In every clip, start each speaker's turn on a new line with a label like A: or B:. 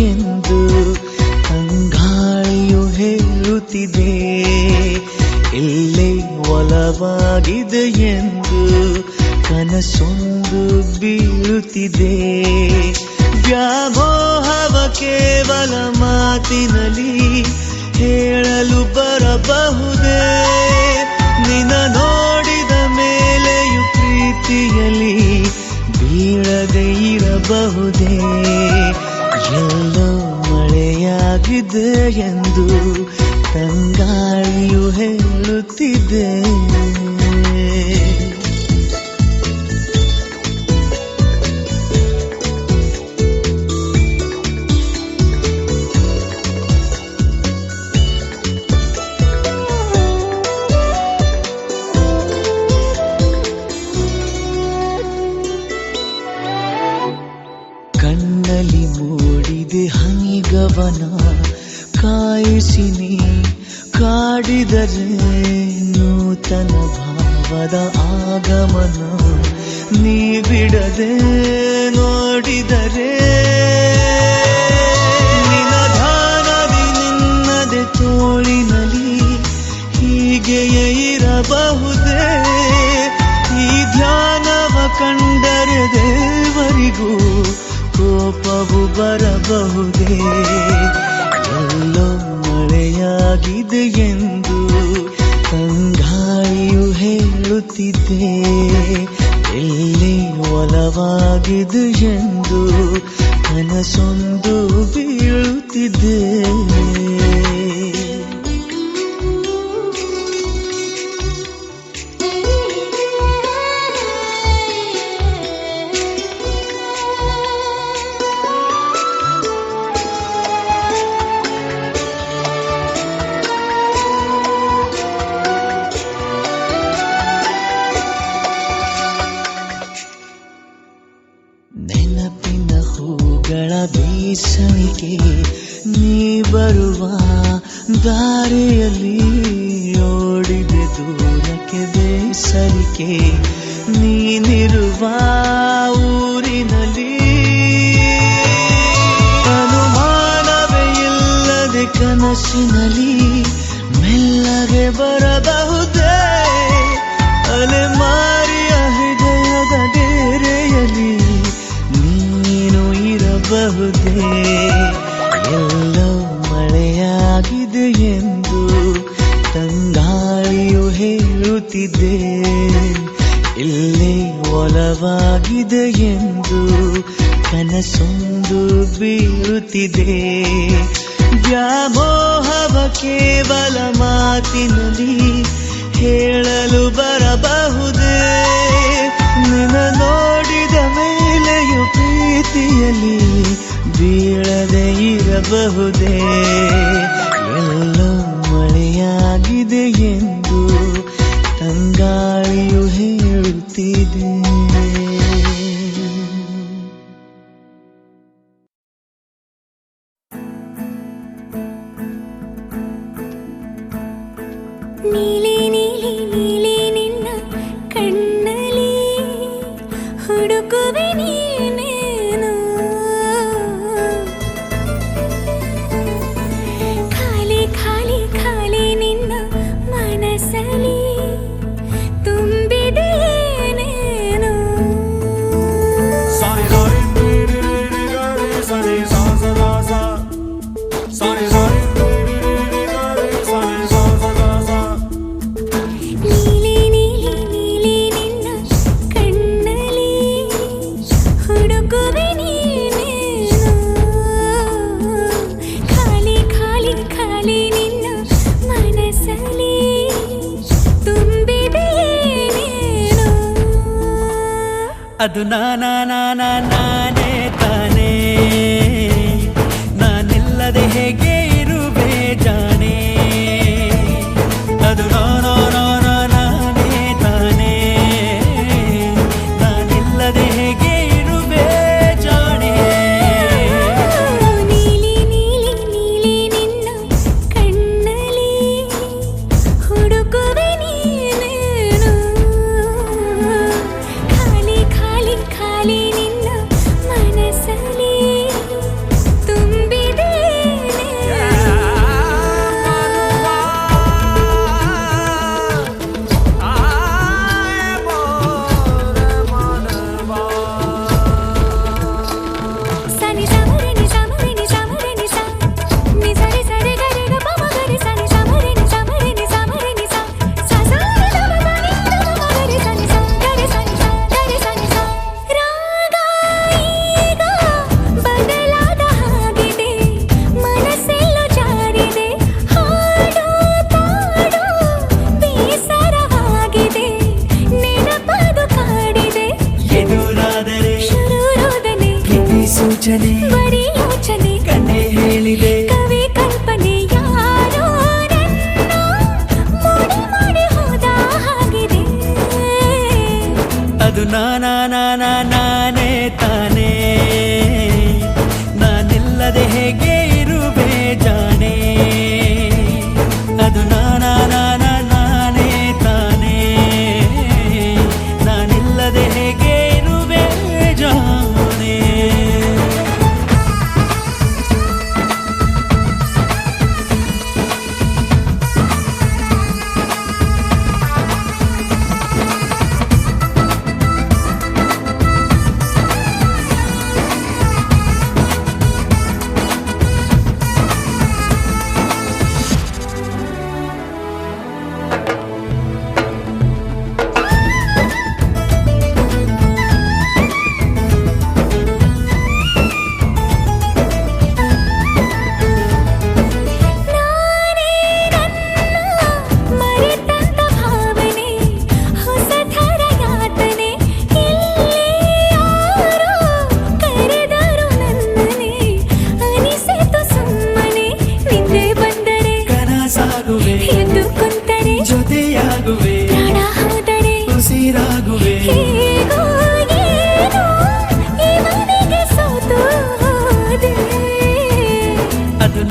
A: ಎಂದು ತಂಗಾಳಿಯು ಹೇಳುತ್ತಿದೆ. ಎಲ್ಲೇ ಒಲವಾಗಿದೆ ಎಂದು ಕನಸೊಂದು ಬೀಳುತ್ತಿದೆ. ವ್ಯಾಮೋಹವ ಕೇವಲ ಮಾತಿನಲ್ಲಿ ಹೇಳಲು ಬರಬಹುದೇ? ನಿನ್ನ ನೋಡಿದ ಮೇಲೆಯೂ ಪ್ರೀತಿಯಲ್ಲಿ ಬೀಳದೆ ಇರಬಹುದೇ? ಎಲ್ಲೋ ಮಳೆಯಾಗಿದೆ ಎಂದು ತಂಗಾಳಿಯು ಹೇಳುತ್ತಿದೆ. ಕಣ್ಣಲ್ಲಿ ಮೂಡಿದೆ ಹನಿಗವನ ಕಾಯಿಸಿ ನೀ ಕಾಡಿದರೆ ನೂತನ ಭಾವದ ಆಗಮನ. ನೀ ಬಿಡದೆ ನೋಡಿದರೆ ನಿನಧಾನದಿ ನಿನ್ನದೆ ತೋಳಿನಲ್ಲಿ ಹೀಗೆಯೇ ಇರಬಹುದೇ? ಈ ಧ್ಯಾನವ ಕಂಡರೆ ದೇವರಿಗೂ ಕೋಪವು ಬರಬಹುದೇ? ಎಲ್ಲೋ ಮಳೆಯಾಗಿದೆ ಎಂದು ತಂಗಾಳಿಯು ಹೇಳುತ್ತಿದೆ. ಎಲ್ಲಿ ಒಲವಾಗಿದೆ ಎಂದು ಕನಸೊಂದು ಬೀಳುತ್ತಿದೆ. ನೆನಪಿನ ಹೂಗಳ ಬೀಸಣಿಗೆ ನೀ ಬರುವ ದಾರಿಯಲ್ಲಿ ಓಡಿದೆ ದೂರಕ್ಕೆ ಬೇಸರಿಕೆ. ನೀನಿರುವ ಊರಿನಲ್ಲಿ ಅನುಮಾನವೇ ಇಲ್ಲದೆ ಕನಸಿನಲ್ಲಿ ಮೆಲ್ಲಗೆ ಬರಬಹುದೇ? ಅಲೆಮಾರಿಯ ಹೃದಯದ ಡೇರೆಯಲ್ಲಿ ನೀನು ಇರಬಹುದೇ? ಎಲ್ಲೋ ಮಳೆಯಾಗಿದೆ ಎಂದು ತಂಗಾಳಿಯು ಹೇಳುತ್ತಿದೆ. ಇಲ್ಲೇ ಒಲವಾಗಿದೆ ಎಂದು ಕನಸೊಂದು ಬೀಳುತ್ತಿದೆ. ವ್ಯಾಮೋಹವ ಕೇವಲ ಮಾತಿನಲ್ಲಿ ಹೇಳಲು ಬರಬಹುದೇ? ನಿನ್ನ ನೋಡಿದ ಮೇಲೆಯೂ ಪ್ರೀತಿಯಲ್ಲಿ ಬೀಳದೆ ಇರಬಹುದೇ? ಎಲ್ಲೋ ಮಳೆಯಾಗಿದೆ ಎಂದು ತಂಗಾಳಿಯು ಹೇಳುತ್ತಿದೆ.
B: ನೀಲಿ ನೀಲಿ ನೀಲಿ ನಿನ್ನ ಕಣ್ಣಲ್ಲಿ ಹುಡುಕುವೆ ನೀನೇನು. ಖಾಲಿ ಖಾಲಿ ಖಾಲಿ ನಿನ್ನ ಮನಸ್ಸಲ್ಲಿ ತುಂಬಿದೆ ಏನೇನು. ನೀಲಿ ನೀಲಿ ನೀಲಿ ನಿನ್ನ ಕಣ್ಣಲ್ಲಿ ಹುಡುಕುವೆ ನೀನೇನು. ಖಾಲಿ ಖಾಲಿ ಖಾಲಿ ನಿನ್ನ ಮನಸ್ಸಲ್ಲಿ ತುಂಬಿದೆ ಏನೇನು.
A: ಅದು ನಾನೇ ತಾನೇ, ನಾನಿಲ್ಲದೆ ಹೇಗೆ ಇರುವೆ ಜಾಣೆ. ಅದು ನಾನೇ ತಾನೇ, ನಾನಿಲ್ಲದೆ ಹೇಗೆ ಇರುವೆ ಜಾಣೆ.
B: ನೀಲಿ ನೀಲಿ ನೀಲಿ ನಿನ್ನ ಕಣ್ಣಲ್ಲಿ ಹುಡುಕುವೆ ನೀನೇನು. ಖಾಲಿ ಖಾಲಿ ಖಾಲಿ ನಿನ್ನ ಮನಸ್ಸಲ್ಲಿ ತುಂಬಿ
A: ಯೋಚನೆ
B: ಬರೀ ಯೋಚನೆ
A: ಕಣ್ಣೆ ಹೇಳಿದೆ
B: ಕವಿ ಕಲ್ಪನೆ ಯಾರೋ ನನ್ನ ಮೋಡಿ ಮಾಡಿ ಹೋದ ಹಾಗಿದೆ
A: ಅದು ನಾನೇ ತಾನೇ ನಾನಿಲ್ಲದೆ ಹೇಗೆ ಇರುವೆ ಜಾಣೆ ಅದು ನಾನೇ ತಾನೇ ನಾನಿಲ್ಲದೆ ಹೇಗೆ ಇರುವೆ ಜಾಣೆ
B: ನಾನೇ ನನ್ನ ಮರೆತಂತ ಭಾವನೆ ಹೊಸ ಥರ ಯಾತನೆ ಇಲ್ಲಿ ಯಾರೋ ಕರೆದರು ನನ್ನನೆ ಅನಿಸಿತು ಸುಮ್ಮನೆ ನಿದ್ದೆ ಬಂದರೆ
A: ಕನಸಾಗುವೆ
B: ಎದ್ದು ಕುಂತರೆ
A: ಜೊತೆಯಾಗುವೆ
B: ಪ್ರಾಣ ಹೋದರೆ
A: ಉಸಿರಾಗುವೆ
B: ಹೇಗೋ ಏನೋ ಈ ಮನೆಗೆ ಸೋತು ಹೋದೆ
A: ಅದು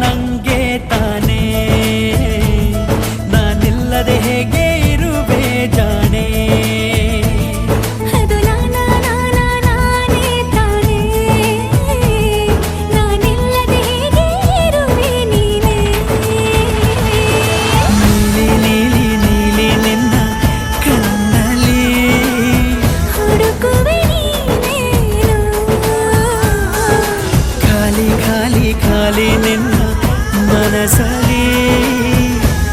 A: ನಂಗೆ ತಾನೇ ನಾನಿಲ್ಲದೆ ಹೇಗೆ ಇರುವೆ ಜಾಣೆ
B: ಅದು ನಾನೇ ತಾನೇ ನಾನಿಲ್ಲದೆ ಹೇಗೆ ಇರುವೆ ನೀನೇ
A: ನೀಲಿ ನಿನ್ನ ಕಣ್ಣಲ್ಲಿ
B: ಹುಡುಕುವೆ ನೀನೇನು
A: ಖಾಲಿ ನಿನ್ನ ಮನಸಲಿ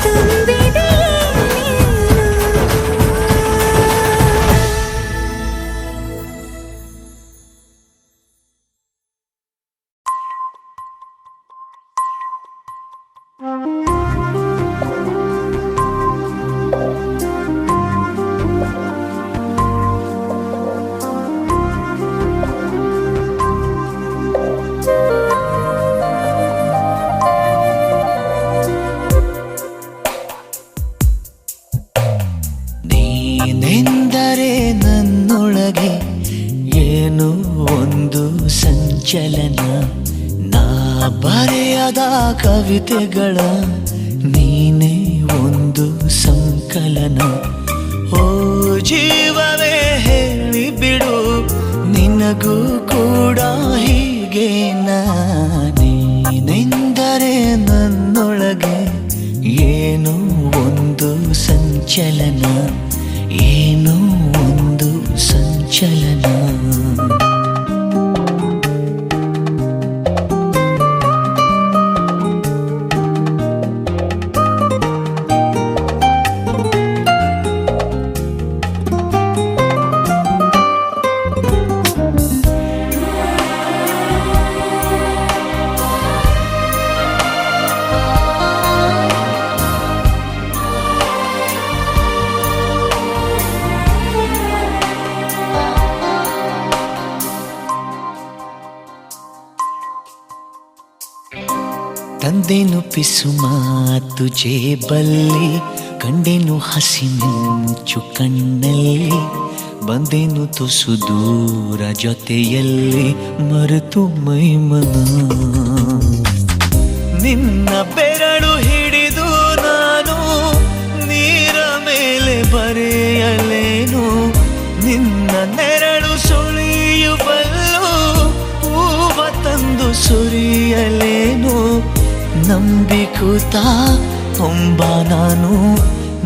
B: ತುಂಬಿದೆಯೇ ನೀನು
A: ನೀನೆಂದರೆ ನನ್ನೊಳಗೆ ಏನೋ ಒಂದು ಸಂಚಲನ ನಾ ಬರೆಯದ ಕವಿತೆಗಳ ನೀನೇ ಒಂದು ಸಂಕಲನ ಓ ಜೀವವೇ ಹೇಳಿಬಿಡು ನಿನಗೂ ಕೂಡ ಹೀಗೆ ನೀನೆಂದರೆ ನನ್ನೊಳಗೆ ಏನೋ ಒಂದು ಸಂಚಲನ ಏನೋ ಒಂದು ಸಂಚಲನ ತಂದೆನು ಪಿಸು ಮಾತು ಜೇಬಲ್ಲಿ ಕಂಡೆನು ಹಸಿ ಮಿಂಚು ಕಣ್ಣಲ್ಲಿ ಬಂದೆನು ತುಸು ದೂರ ಜೊತೆಯಲ್ಲಿ ಮರೆತು ಮೈಮನ ನಿನ್ನ ಬೆರಳು ಹಿಡಿದು ನಾನು ನೀರ ಮೇಲೆ ಬರೆಯಲೇನು ನಿನ್ನ ನೆರಳು ಸುಳಿಯುವಲ್ಲೂ ಹೂವ ತಂದು ಸುರಿಯಲೇನು ನಂಬಿಕೂತ ಹೊಂಬ ನಾನು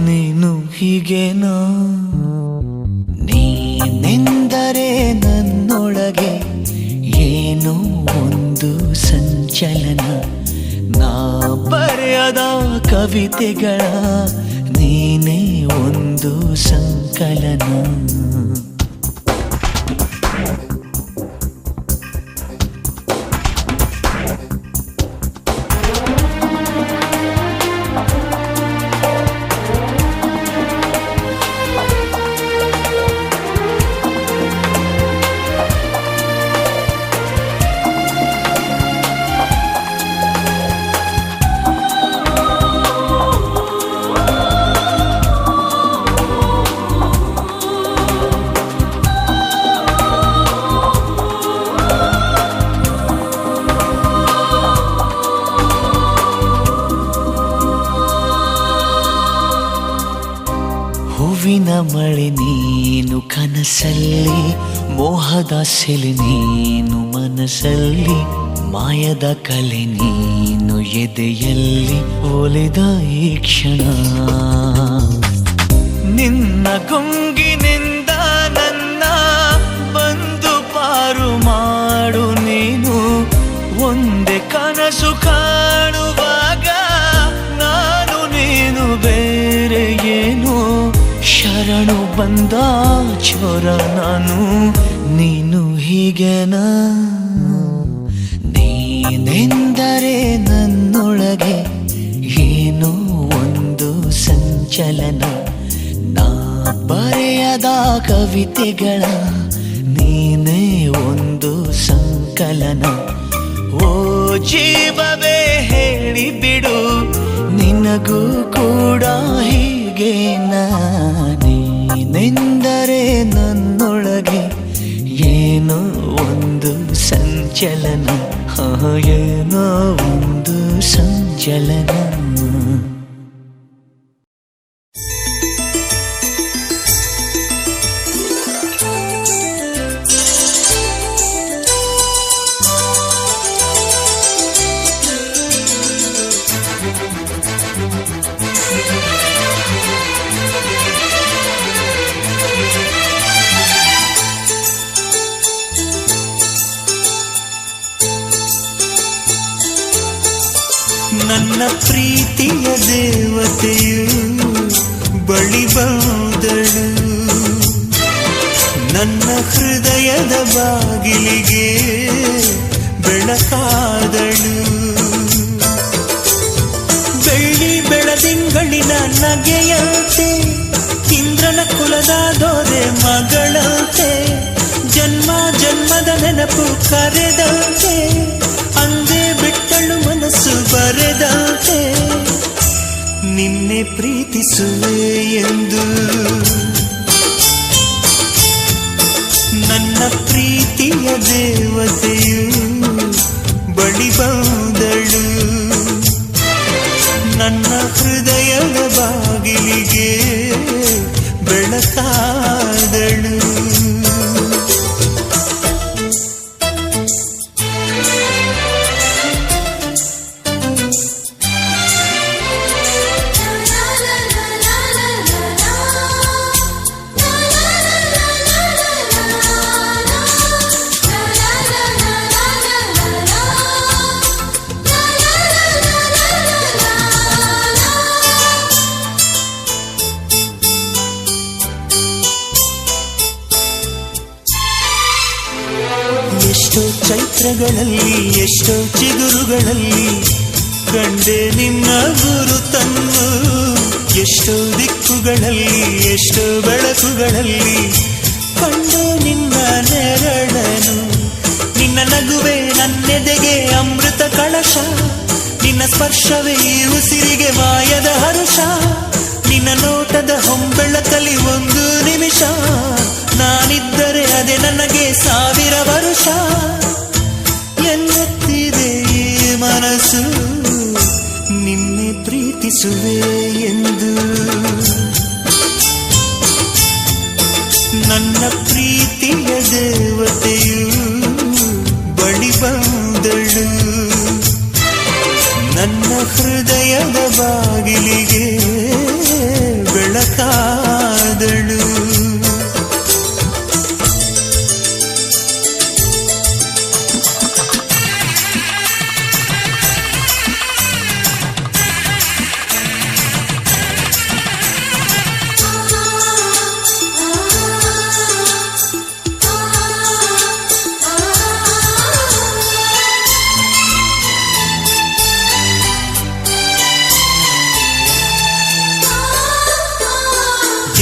A: ನೀನು ಹೀಗೇನಾ ನೀನೆಂದರೆ ನನ್ನೊಳಗೆ ಏನೋ ಒಂದು ಸಂಚಲನ ನಾ ಬರೆಯದ ಕವಿತೆಗಳ ನೀನೇ ಒಂದು ಸಂಕಲನ ಹೂವಿನ ಮಳೆ ನೀನು ಕನಸಲ್ಲಿ, ಮೋಹದ ಸೆಲೆ ನೀನು ಮನಸ್ಸಲ್ಲಿ, ಮಾಯದ ಕಲೆ ನೀನು ಎದೆಯಲ್ಲಿ, ಒಲಿದ ಈ ಕ್ಷಣ ನಿನ್ನ ಗುಂಗಿನಿಂದ ನನ್ನ ಬಂದು ಪಾರು ಮಾಡು ನೀನು. ಒಂದೇ ಕನಸು ಕಾಣುವಾಗ ನಾನು ನೀನು ಬೇರೆ ಏನು, ಶರಣು ಬಂದ ಚೋರ ನಾನು, ನೀನು ಹೀಗೆನಾ. ನೀನೆಂದರೆ ನನ್ನೊಳಗೆ ಏನೋ ಒಂದು ಸಂಚಲನ, ನಾ ಬರೆಯದ ಕವಿತೆಗಳ ನೀನೇ ಒಂದು ಸಂಕಲನ. ಓ ಜೀವವೇ ಹೇಳಿಬಿಡು, ನಿನಗೂ ಕೂಡ ಹೀಗೆ ನೀನೆಂದರೆ ನನ್ನೊಳಗೆ ಏನೋ ಒಂದು ಸಂಚಲನ, ಏನೋ ಒಂದು ಸಂಚಲನ. ನನ್ನ ಪ್ರೀತಿಯ ದೇವತೆಯು ಬಳಿ ಬಂದಳು, ನನ್ನ ಹೃದಯದ ಬಾಗಿಲಿಗೆ ಬೆಳಕಾದಳು. ಬೆಳ್ಳಿ ಬೆಳದಿಂಗಳಿನ ನಗೆಯಂತೆ, ಇಂದ್ರನ ಕುಲದ ದೊರೆ ಮಗಳಂತೆ, ಜನ್ಮ ಜನ್ಮದ ನೆನಪು ಕರೆದಂತೆ, ಅಂದೇ ಬಿಟ್ಟಳು ಮನಸ್ಸು ಬರೆದಂತೆ. ನಿನ್ನೆ ಪ್ರೀತಿಸುವೆ ಎಂದು ನನ್ನ ಪ್ರೀತಿಯ ದೇವತೆಯು ಬಳಿ ಬಂದಳು, ನನ್ನ ಹೃದಯದ ಬಾಗಿಲಿಗೆ ಬೆಳಕಾದಳು. ಎಷ್ಟೋ ಚೈತ್ರಗಳಲ್ಲಿ, ಎಷ್ಟೋ ಚಿಗುರುಗಳಲ್ಲಿ ಕಂಡೆ ನಿನ್ನ ಗುರುತನ್ನು, ಎಷ್ಟೋ ದಿಕ್ಕುಗಳಲ್ಲಿ, ಎಷ್ಟೋ ಬೆಳಕುಗಳಲ್ಲಿ ಕಂಡೆ ನಿನ್ನ ನೆರಳನು. ನಿನ್ನ ನಗುವೆ ನನ್ನೆದೆಗೆ ಅಮೃತ ಕಳಶ, ನಿನ್ನ ಸ್ಪರ್ಶವೇ ಈ ಉಸಿರಿಗೆ ಮಾಯದ ಹರುಷ. ನಿನ್ನ ನೋಟದ ಹೊಂಬೆಳಕಲಿ ಒಂದು ನಿಮಿಷ, ನಾನಿದ್ದರೆ ಅದೇ ನನಗೆ 1000 ವರುಷ. ಎನ್ನುತ್ತಿದೆ ಈ ಮನಸ್ಸು ನಿನ್ನೆ ಪ್ರೀತಿಸುವೆ ಎಂದು. ನನ್ನ ಪ್ರೀತಿಯ ದೇವತೆಯು ಬಳಿ ಬಂದಳು, ನನ್ನ ಹೃದಯದ ಬಾಗಿಲಿಗೆ ಬೆಳಕಾದಳು.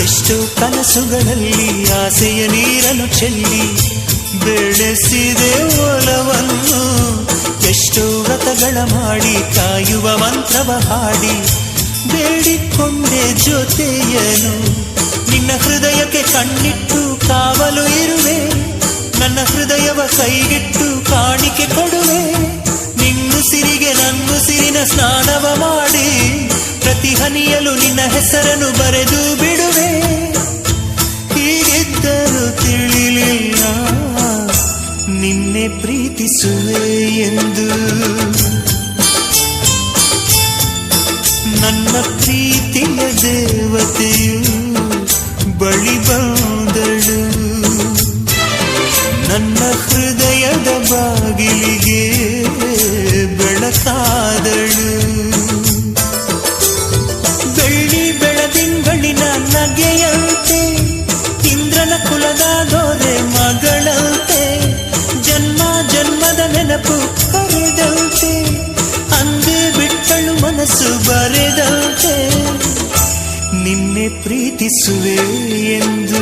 A: ಎಷ್ಟೋ ಕನಸುಗಳಲ್ಲಿ ಆಸೆಯ ನೀರನ್ನು ಚೆಲ್ಲಿ ಬೆಳೆಸಿದೆ ಒಲವನ್ನು, ಎಷ್ಟೋ ವ್ರತಗಳ ಮಾಡಿ ಕಾಯುವ ಮಂತ್ರವ ಹಾಡಿ ಬೇಡಿಕೊಂಡೆ ಜೊತೆಯನು. ನಿನ್ನ ಹೃದಯಕ್ಕೆ ಕಣ್ಣಿಟ್ಟು ಕಾವಲು ಇರುವೆ, ನನ್ನ ಹೃದಯವ ಕೈಗಿಟ್ಟು ಕಾಣಿಕೆ ಕೊಡುವೆ. ನಿನ್ನುಸಿರಿಗೆ ನನ್ನುಸಿರಿನ ಸ್ನಾನವ ಮಾಡಿ ಪ್ರತಿ ಹನಿಯಲು ನಿನ್ನ ಹೆಸರನ್ನು ಬರೆದು ಬಿಡುವೆ. ಮರೆದಂತೆ ನಿನ್ನೆ ಪ್ರೀತಿಸುವೆ ಎಂದು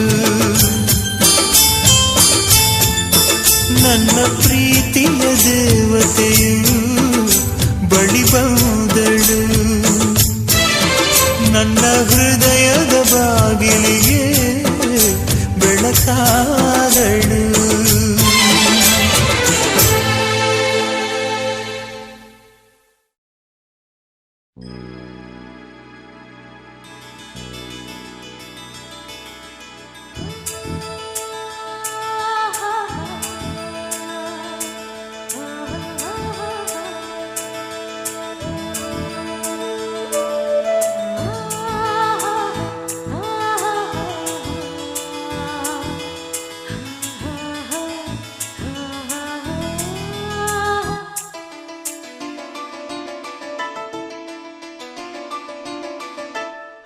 A: ನನ್ನ ಪ್ರೀತಿಯ ದೇವತೆಯು ಬಳಿ ಬಂದಳು ನನ್ನ ಹೃದಯದ ಬಾಗಿಲಿಗೆ ಬೆಳಕಾದಳು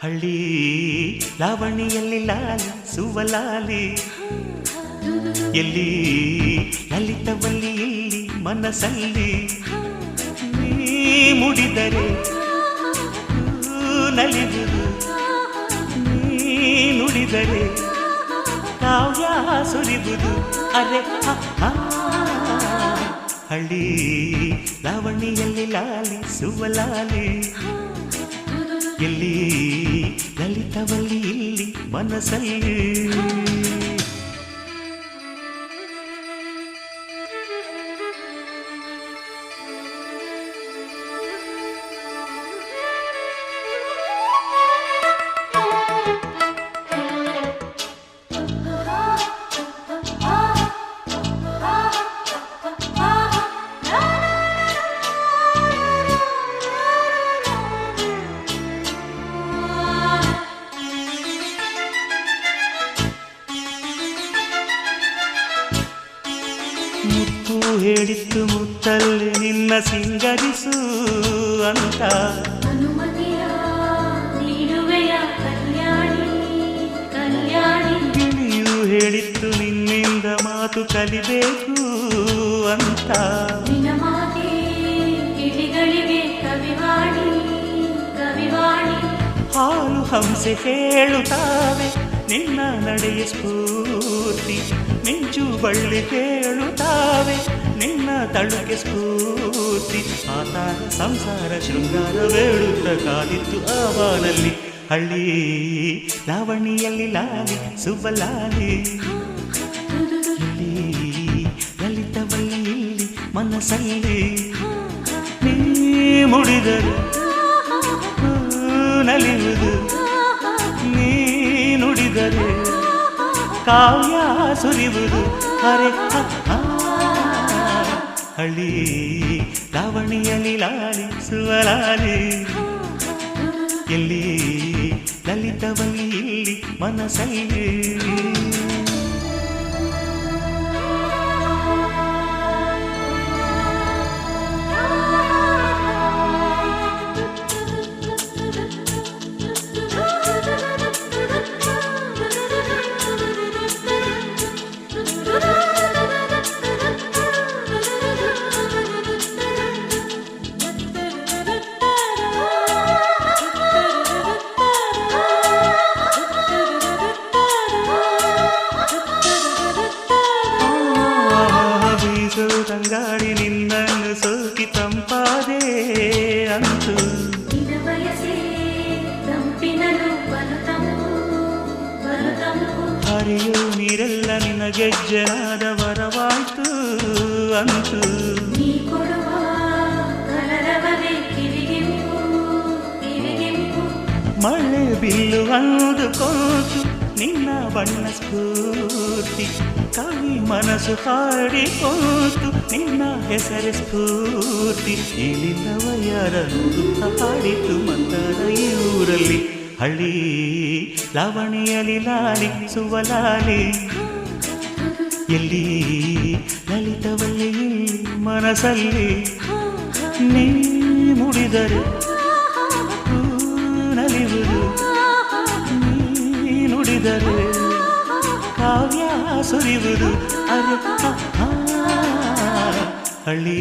A: ಹಳ್ಳಿ ಲಾವಣಿಯಲ್ಲಿ ಲಾಲಿ ಸುವಲಾಲಿ ಎಲ್ಲಿ ಲಲಿತವಲ್ಲಿ ಇಲ್ಲಿ ಮನಸ್ಸಲ್ಲಿ ನೀ ಮುಡಿದರೆ ನಲಿಯುವುದು ನೀ ನುಡಿದರೆ ಕಾವ್ಯ ಸುರಿಯುವುದು ಅರೆ ಹಳ್ಳಿ ಲಾವಣಿಯಲ್ಲಿ ಲಾಲಿ ಸುವಲಾಲಿ ಎಲ್ಲಿ ಲಲಿತವಲ್ಲಿ ಇಲ್ಲಿ ಮನಸ್ಸಲ್ಲಿ ಮುತ್ತು ಹೇಳಿತ್ತು ಮುತ್ತಲ್ಲಿ ನಿನ್ನ ಸಿಂಗರಿಸು ಅಂತ ಗಿಳಿಯು ಹೇಳಿತ್ತು ನಿನ್ನಿಂದ ಮಾತು ಕಲಿಬೇಕು ಅಂತ ಹಾಲು ಹಂಸೆ ಹೇಳುತ್ತಾವೆ ನಿನ್ನ ನಡೆಯ ಸ್ಫೂರ್ತಿ ಮಿಂಚು ಬಳ್ಳಿ ಹೇಳುತ್ತಾವೆ ನಿನ್ನ ತಳುಕೆ ಸ್ಫೂರ್ತಿ ಆತಾರ ಸಂಸಾರ ಶೃಂಗಾರ ಬೇಡುತ್ತ ಕಾದಿತ್ತು ಆವಾನಲ್ಲಿ ಹಳ್ಳಿ ಲಾವಣಿಯಲ್ಲಿ ಲಾಲಿ ಸುಬಲಾಲಿ ಇಲ್ಲಿ ಲಲಿತವಲ್ಲಿ ಇಲ್ಲಿ ಮನಸ್ಸಲ್ಲಿ ನೀ ಮುಡಿದರು ನಲಿಯುವುದು ನೀ ನುಡಿದರೆ ಕಾವ್ಯ ಸುರಿಯುವುದು ಹರೆ ಹಳ್ಳಿ ಲಾವಣಿಯಲ್ಲಿ ಲಾಲಿ ಸುವಲಾಲಿ ಎಲ್ಲಿ ಲಲಿತವಲ್ಲಿ ಇಲ್ಲಿ ಮನಸ್ಸಲ್ಲಿ ತಂಗಾಡಿ ನಿನ್ನನ್ನು ಸೋಕಿ ತಂಪಾದೆ ಅಂತು ಹರಿಯೋ ನೀರೆಲ್ಲ ನಿನ್ನ ಗೆಜ್ಜೆನಾದ ವರವಾಯ್ತು ಅಂತು ಮಳೆ ಬಿಲ್ಲು ಅಂದುಕೋತು ನಿನ್ನ ಬಣ್ಣ ಸ್ಫೂರ್ತಿ ಕವಿ ಮನಸ್ಸು ಹಾಡಿಕೋತು ನಿನ್ನ ಹೆಸರು ಸ್ಫೂರ್ತಿ ಇಲ್ಲಿಲ್ಲವ ಯಾರ ನುಡುತ್ತ ಹಾಡಿತು ಮಂದಾರ ಈ ಊರಲ್ಲಿ ಹಳ್ಳಿ ಲಾವಣಿಯಲ್ಲಿ ಲಾಲಿ ಸುವಲಾಲಿ ಎಲ್ಲಿ ಲಲಿತವಲ್ಲಿ ಮನಸ್ಸಲ್ಲಿ ನೀ ಮುಡಿದರೆ ನಲಿಯುವುದು ನೀ ನುಡಿದರೆ ಕಾವ್ಯ ಸುರಿಯುವುದು ಅರೆ ಹಳ್ಳಿ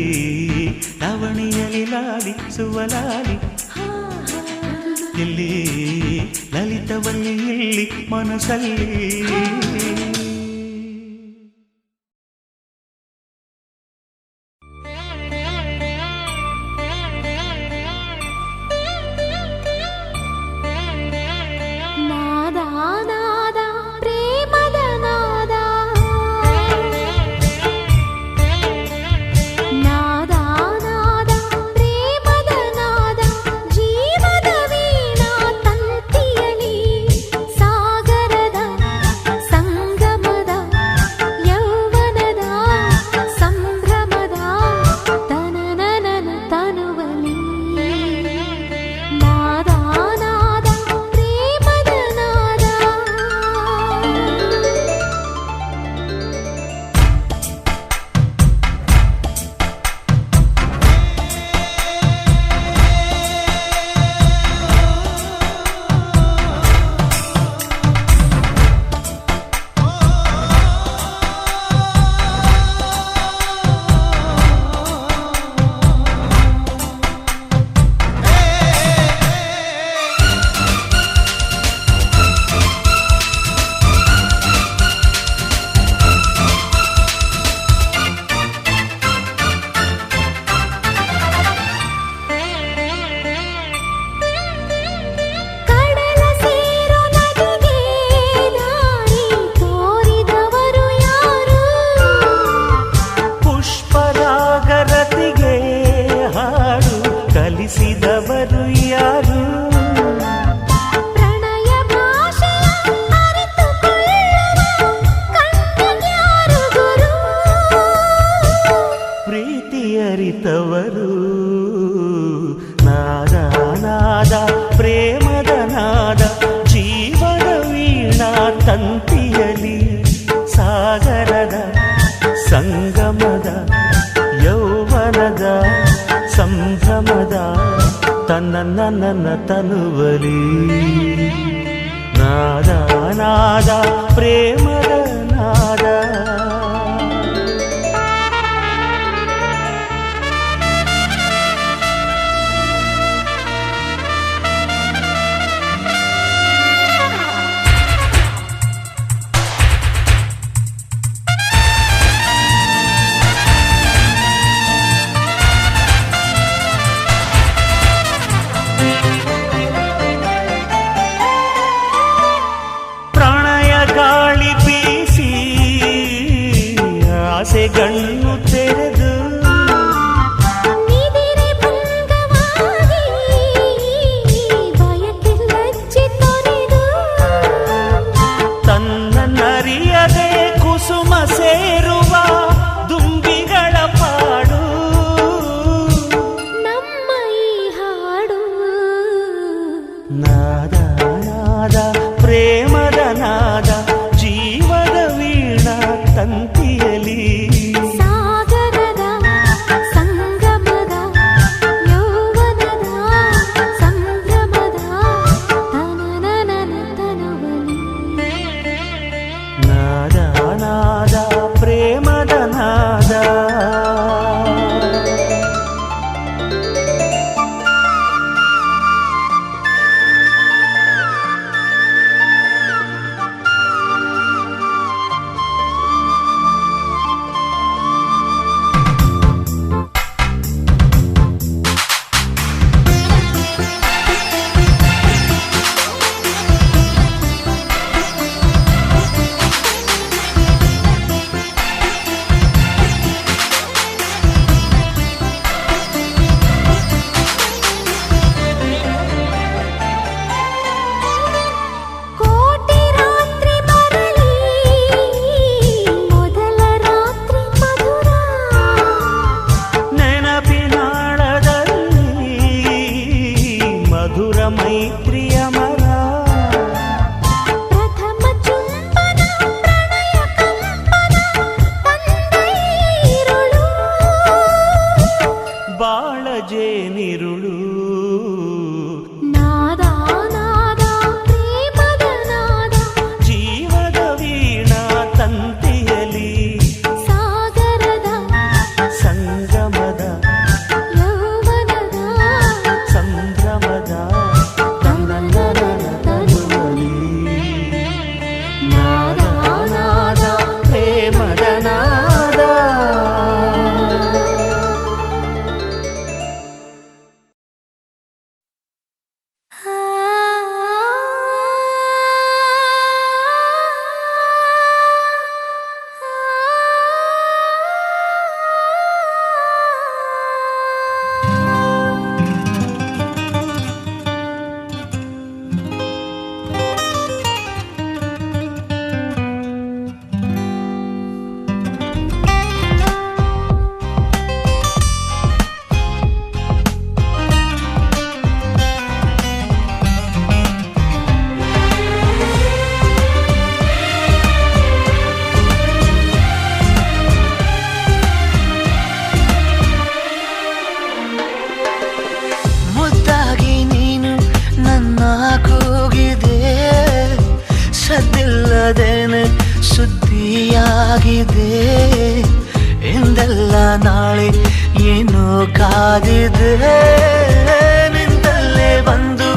A: ಲಾವಣಿಯಲ್ಲಿ ಲಾಲಿ ಸುವಲಾಲಿ ಇಲ್ಲಿ ಲಲಿತವಲ್ಲಿ ಇಲ್ಲಿ ಮನಸ್ಸಲ್ಲಿ
B: ನಾದ ನಾದ ಪ್ರೇಮದ ನಾದ ನಾದ ನಾದ ಪ್ರೇಮದ ನಾದ ಜೀವದ ವೀಣಾ ತಂತಿಯಲಿ ಸಾಗರದ ಸಂಗಮದ ಯೌವನದ ಸಂಭ್ರಮದ ತನನನ ತನುವಲಿ ನಾದ ನಾದ ಪ್ರೇಮದ ನಾದ ಕಡಲ ಸೇರೋ ನದಿಗೆ ದಾರಿ ತೋರಿದವರು ಯಾರು
A: ಪುಷ್ಪರಾಗರತಿಗೆ ಹಾಡು ಕಲಿಸಿದವರು ಯಾರು
B: ಪ್ರಣಯ ಭಾಷೆಯ ಅರಿತುಕೊಳ್ಳುವ ಕಣ್ಣಿಗ್ಯಾರು ಗುರು
A: ಪ್ರೀತಿ ಅರಿತವರು ನಾದ ನಾದ ಪ್ರೇಮದ ನಾದ ಜೀವನ ವೀಣಾ ತಂತಿಯಲಿ ಸಾಗರದ ಸಂಗಮದ ಯೌವನದ ಸಂಭ್ರಮದ ತನ್ನ ತನುವಲಿ ನಾದ ನಾದ ಪ್ರೇಮದ ನಾದ ಪ್ರಣಯ ಗಾಳಿ ಸದ್ದಿಲ್ಲದೇನೆ ಸುದ್ದಿಯಾಗಿದೆ ಎಂದೆಲ್ಲ ನಾಳೆ ಏನೋ ಕಾದಿದೆ ನಿಂತಲ್ಲೇ ಬಂದು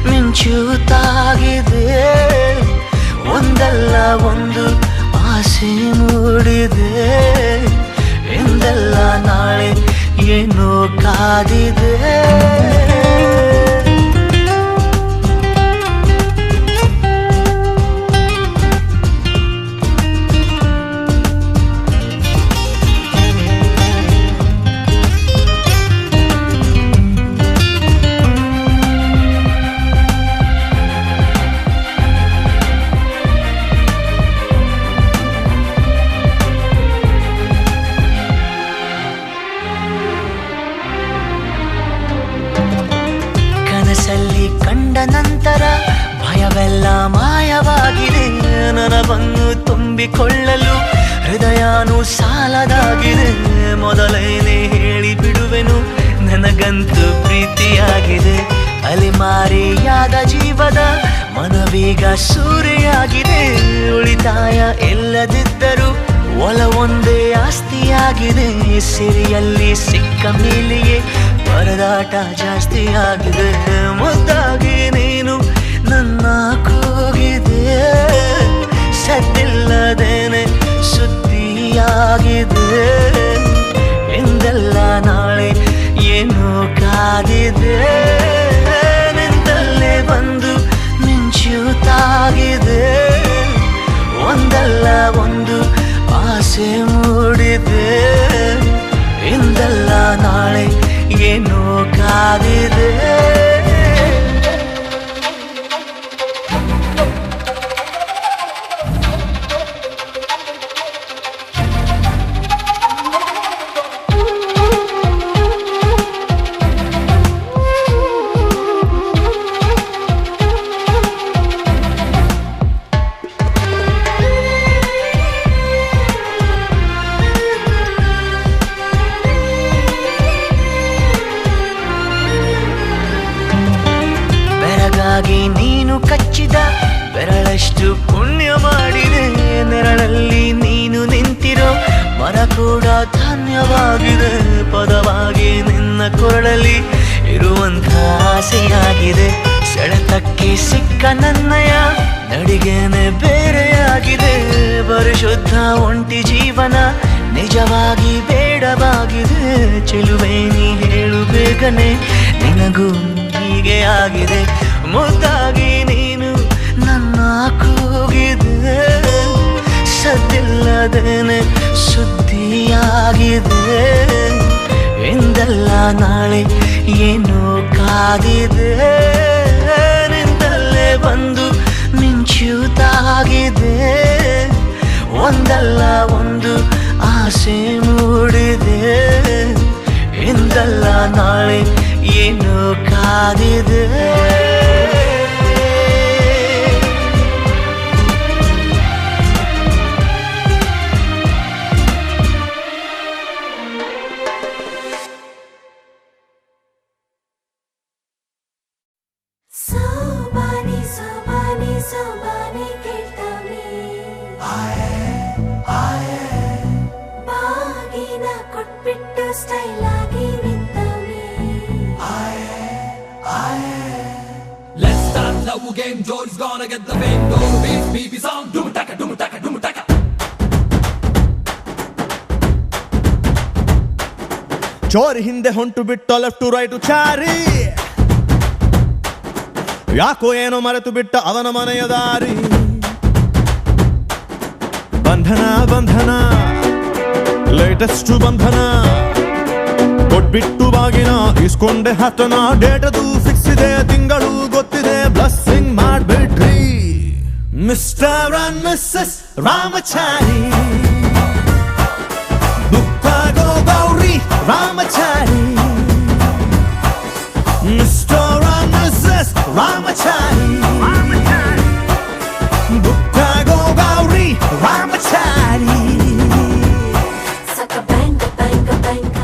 A: ಮಿಂಚುತ್ತಾಗಿದೆ ಒಂದಲ್ಲ ಒಂದು ಆಸೆ ಮೂಡಿದೆ ಎಂದೆಲ್ಲ ನಾಳೆ ಏನೋ ಕಾದಿದೆ ಕನಸಲ್ಲಿ ಕಂಡ ನಂತರ ಭಯವೆಲ್ಲ ಮಾಯವಾಗಿದೆ ನನವನ್ನು ತುಂಬಿಕೊಳ್ಳಲು ಹೃದಯನೂ ಸಾಲದಾಗಿದೆ ಮೊದಲೇನೆ ಹೇಳಿ ಬಿಡುವೆನು ನನಗಂತೂ ಪ್ರೀತಿಯಾಗಿದೆ ಅಲೆಮಾರಿಯಾದ ಜೀವದ ಮನವೀಗ ಸೂರೆಯಾಗಿದೆ ಉಳಿತಾಯ ಎಲ್ಲದಿದ್ದರೂ ಒಲವೊಂದೇ ಆಸ್ತಿಯಾಗಿದೆ ಸಿರಿಯಲ್ಲಿ ಸಿಕ್ಕ ಮೇಲೆಯೇ ಪರದಾಟ ಜಾಸ್ತಿಯಾಗಿದೆ ಮುದ್ದಾಗಿ ನೀನು ನನ್ನ ಕೂಗಿದೆ ಸದ್ದಿಲ್ಲದೇನೆ ಸುದ್ದಿಯಾಗಿದೆ ಎಂದೆಲ್ಲ ನಾಳೆ ಏನೋ ಕಾದಿದೆ ನಿಂತಲ್ಲೇ ಬಂದು ಮಿಂಚುತ್ತಾಗಿದೆ ಒಂದಲ್ಲ ಒಂದು ಆಸೆ ಮೂಡಿದೆ ಎಂದೆಲ್ಲ ನಾಳೆ ಏನೋ ಕಾದಿದೆ ನೀನು ಕಚ್ಚಿದ ಬೆರಳಷ್ಟು ಪುಣ್ಯ ಮಾಡಿದೆ ನೆರಳಲ್ಲಿ ನೀನು ನಿಂತಿರೋ ಮರ ಕೂಡ ಧನ್ಯವಾಗಿದೆ ಪದವಾಗಿ ನಿನ್ನ ಕೊರಳಲ್ಲಿ ಇರುವಂಥ ಆಸೆಯಾಗಿದೆ ಸೆಳೆತಕ್ಕೆ ಸಿಕ್ಕ ನನ್ನಯ ನಡಿಗೆನೆ ಬೇರೆಯಾಗಿದೆ ಪರಿಶುದ್ಧ ಒಂಟಿ ಜೀವನ ನಿಜವಾಗಿ ಬೇಡವಾಗಿದೆ ಚೆಲುವೆ ನೀ ಹೇಳು ಬೇಗನೆ ನಿನಗೂ ಹೀಗೆ ಆಗಿದೆ ಮುದ್ದಾಗಿ ನೀನು ನನ್ನ ಕೂಗಿದೆ ಸದ್ದಿಲ್ಲದೇನೆ ಸುದ್ದಿಯಾಗಿದೆ ಎಂದೆಲ್ಲ ನಾಳೆ ಏನೋ ಕಾದಿದೆ ನಿಂತಲ್ಲೇ ಬಂದು ಮಿಂಚುತ್ತಾಗಿದೆ ಒಂದಲ್ಲ ಒಂದು ಆಸೆ ಮೂಡಿದೆ ಎಂದೆಲ್ಲ ನಾಳೆ ಏನೋ ಕಾದಿದೆ
B: ಸೋಬಾನೆ ಸೋಬಾನೆ ಸೋಬಾನೆ ಕೇಳ್ತಾನೆ ಬಾಗಿನ ಕೊಟ್ಬಿಟ್ಟು ಸ್ಟೈಲ್ ಆಗಿ ನಿಂತವನೆ
C: Let's start love game. Joy's gonna get the fame. Go to beat, BB sound. Doom taka, doom taka, doom taka.
D: ಚೋರಿ ಹಿಂದೆ ಹೊಂಟು ಬಿಟ್ಟು ಲೆಫ್ಟ್ ಟು ರೈಟ್ ಚಾರಿ ಯಾಕೋ ಏನೋ ಮರೆತು ಬಿಟ್ಟ ಅವನ ಮನೆಯ ದಾರಿ ಬಂಧನ ಬಂಧನ ಲೇಟೆಸ್ಟ್ ಬಂಧನ ಕೊಟ್ಬಿಟ್ಟು ಬಾಗಿನ ಇಸ್ಕೊಂಡೆ ಹತ್ತನ ಡೇಟದು ಫಿಕ್ಸ್ ಇದೆ ತಿಂಗಳು ಗೊತ್ತಿದೆ ಬ್ಲಸ್ಸಿಂಗ್ ಮಾಡ್ಬಿಟ್ರಿ ಮಿಸ್ಟರ್ ಅಂಡ್ ಮಿಸ್ಸಸ್ ರಾಮಚಾರಿ ಬುಕ್ಕಾಗೋ Gauri Ramachari mister and missus Ramachari ಬುಕ್ಕಾಗೋ ಗೌರಿ ರಾಮಚಾರಿ
B: ಸಕ ಬ್ಯಾಂಗ ಬ್ಯಾಂಗ ಬ್ಯಾಂಗ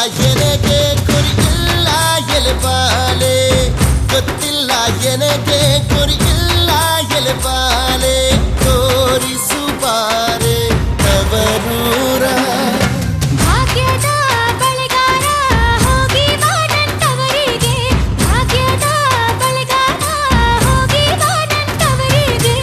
E: ಎನಗೆ ಗುರಿಯಿಲ್ಲ ಎಲೆಬಾಲೆ ಗೊತ್ತಿಲ್ಲ ಎನಗೆ ಗುರಿಯಿಲ್ಲ ಎಲೆಬಾಲೆ ತೋರಿಸುಬಾರೆ ತವರೂರ
B: ಭಾಗ್ಯದ ಬಳೆಗಾರ ಹೋಗಿ ಬಾನಂತವರಿಗೆ ಭಾಗ್ಯದ ಬಳೆಗಾರ ಹೋಗಿ ಬಾನಂತವರಿಗೆ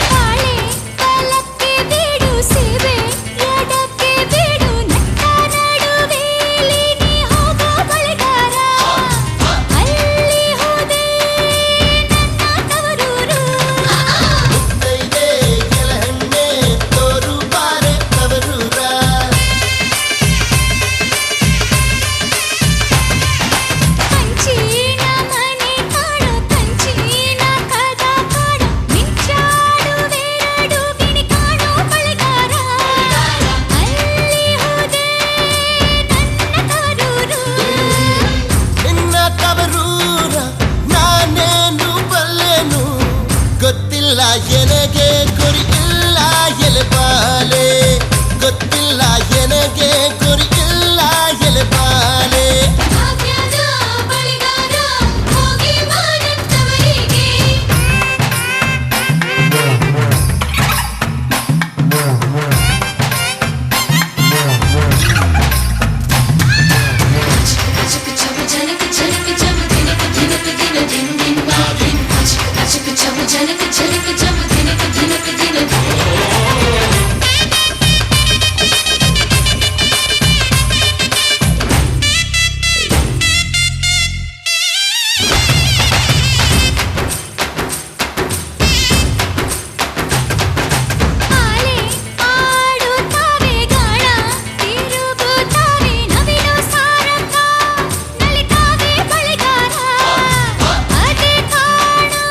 B: ತಾಳೆ ಕಾಲಕ್ಕೆ ಬೀಡು ಸೇವೆ ಎಡಕ್ಕೆ ಬೀಡು ನಟ್ಟ ನಡುವೆಲಿ ನೀ ಹೋಗೋ ಬಳೆಗಾರ ಅಲ್ಲಿ ಹೋದೆ ನನ್ನ ತವರೂರು
E: ಮುತ್ತೈದೆ ಕೆಳಹಣ್ಣೆ ತೋರುಬಾರೆ ತವರೂರ
B: ಕಂಚಿನ ಮನೆ ಕಾಣೋ ಕಂಚಿನ ಕದ ಕಾಣೋ ಮಿಂಚಾಡುವೆರಡು ಗಿಣಿ ಕಾಣೋ ಬಳೆಗಾರ ಅಲ್ಲಿ ಹೋದೆ ನನ್ನ ತವರೂರು
E: ನಿನ್ನ ತವರೂರ ನಾನೇನು ಬಲ್ಲೆನು ಗೊತ್ತಿಲ್ಲ ಎನಗೆ ಗುರಿಯಿಲ್ಲ ಎಲೆಬಾಲೆ ಗೊತ್ತಿಲ್ಲ ಎನಗೆ ಗುರಿಯಿಲ್ಲ ಎಲೆಬಾಲೆ
B: ಭಾಗ್ಯದ ಬಳೆಗಾರ ಹೋಗಿ ಬಾನಂತವರಿಗೆ ಆಲೆ ಆಡುತ್ತಾವೆ ಗಾಳ ತಿರುಗುತ್ತಾವೆ ನವಿಲು ಸಾರಂಗ ನಲಿತಾವೆ ಬಳೆಗಾರ ಅದೇ ಕಾಣೋ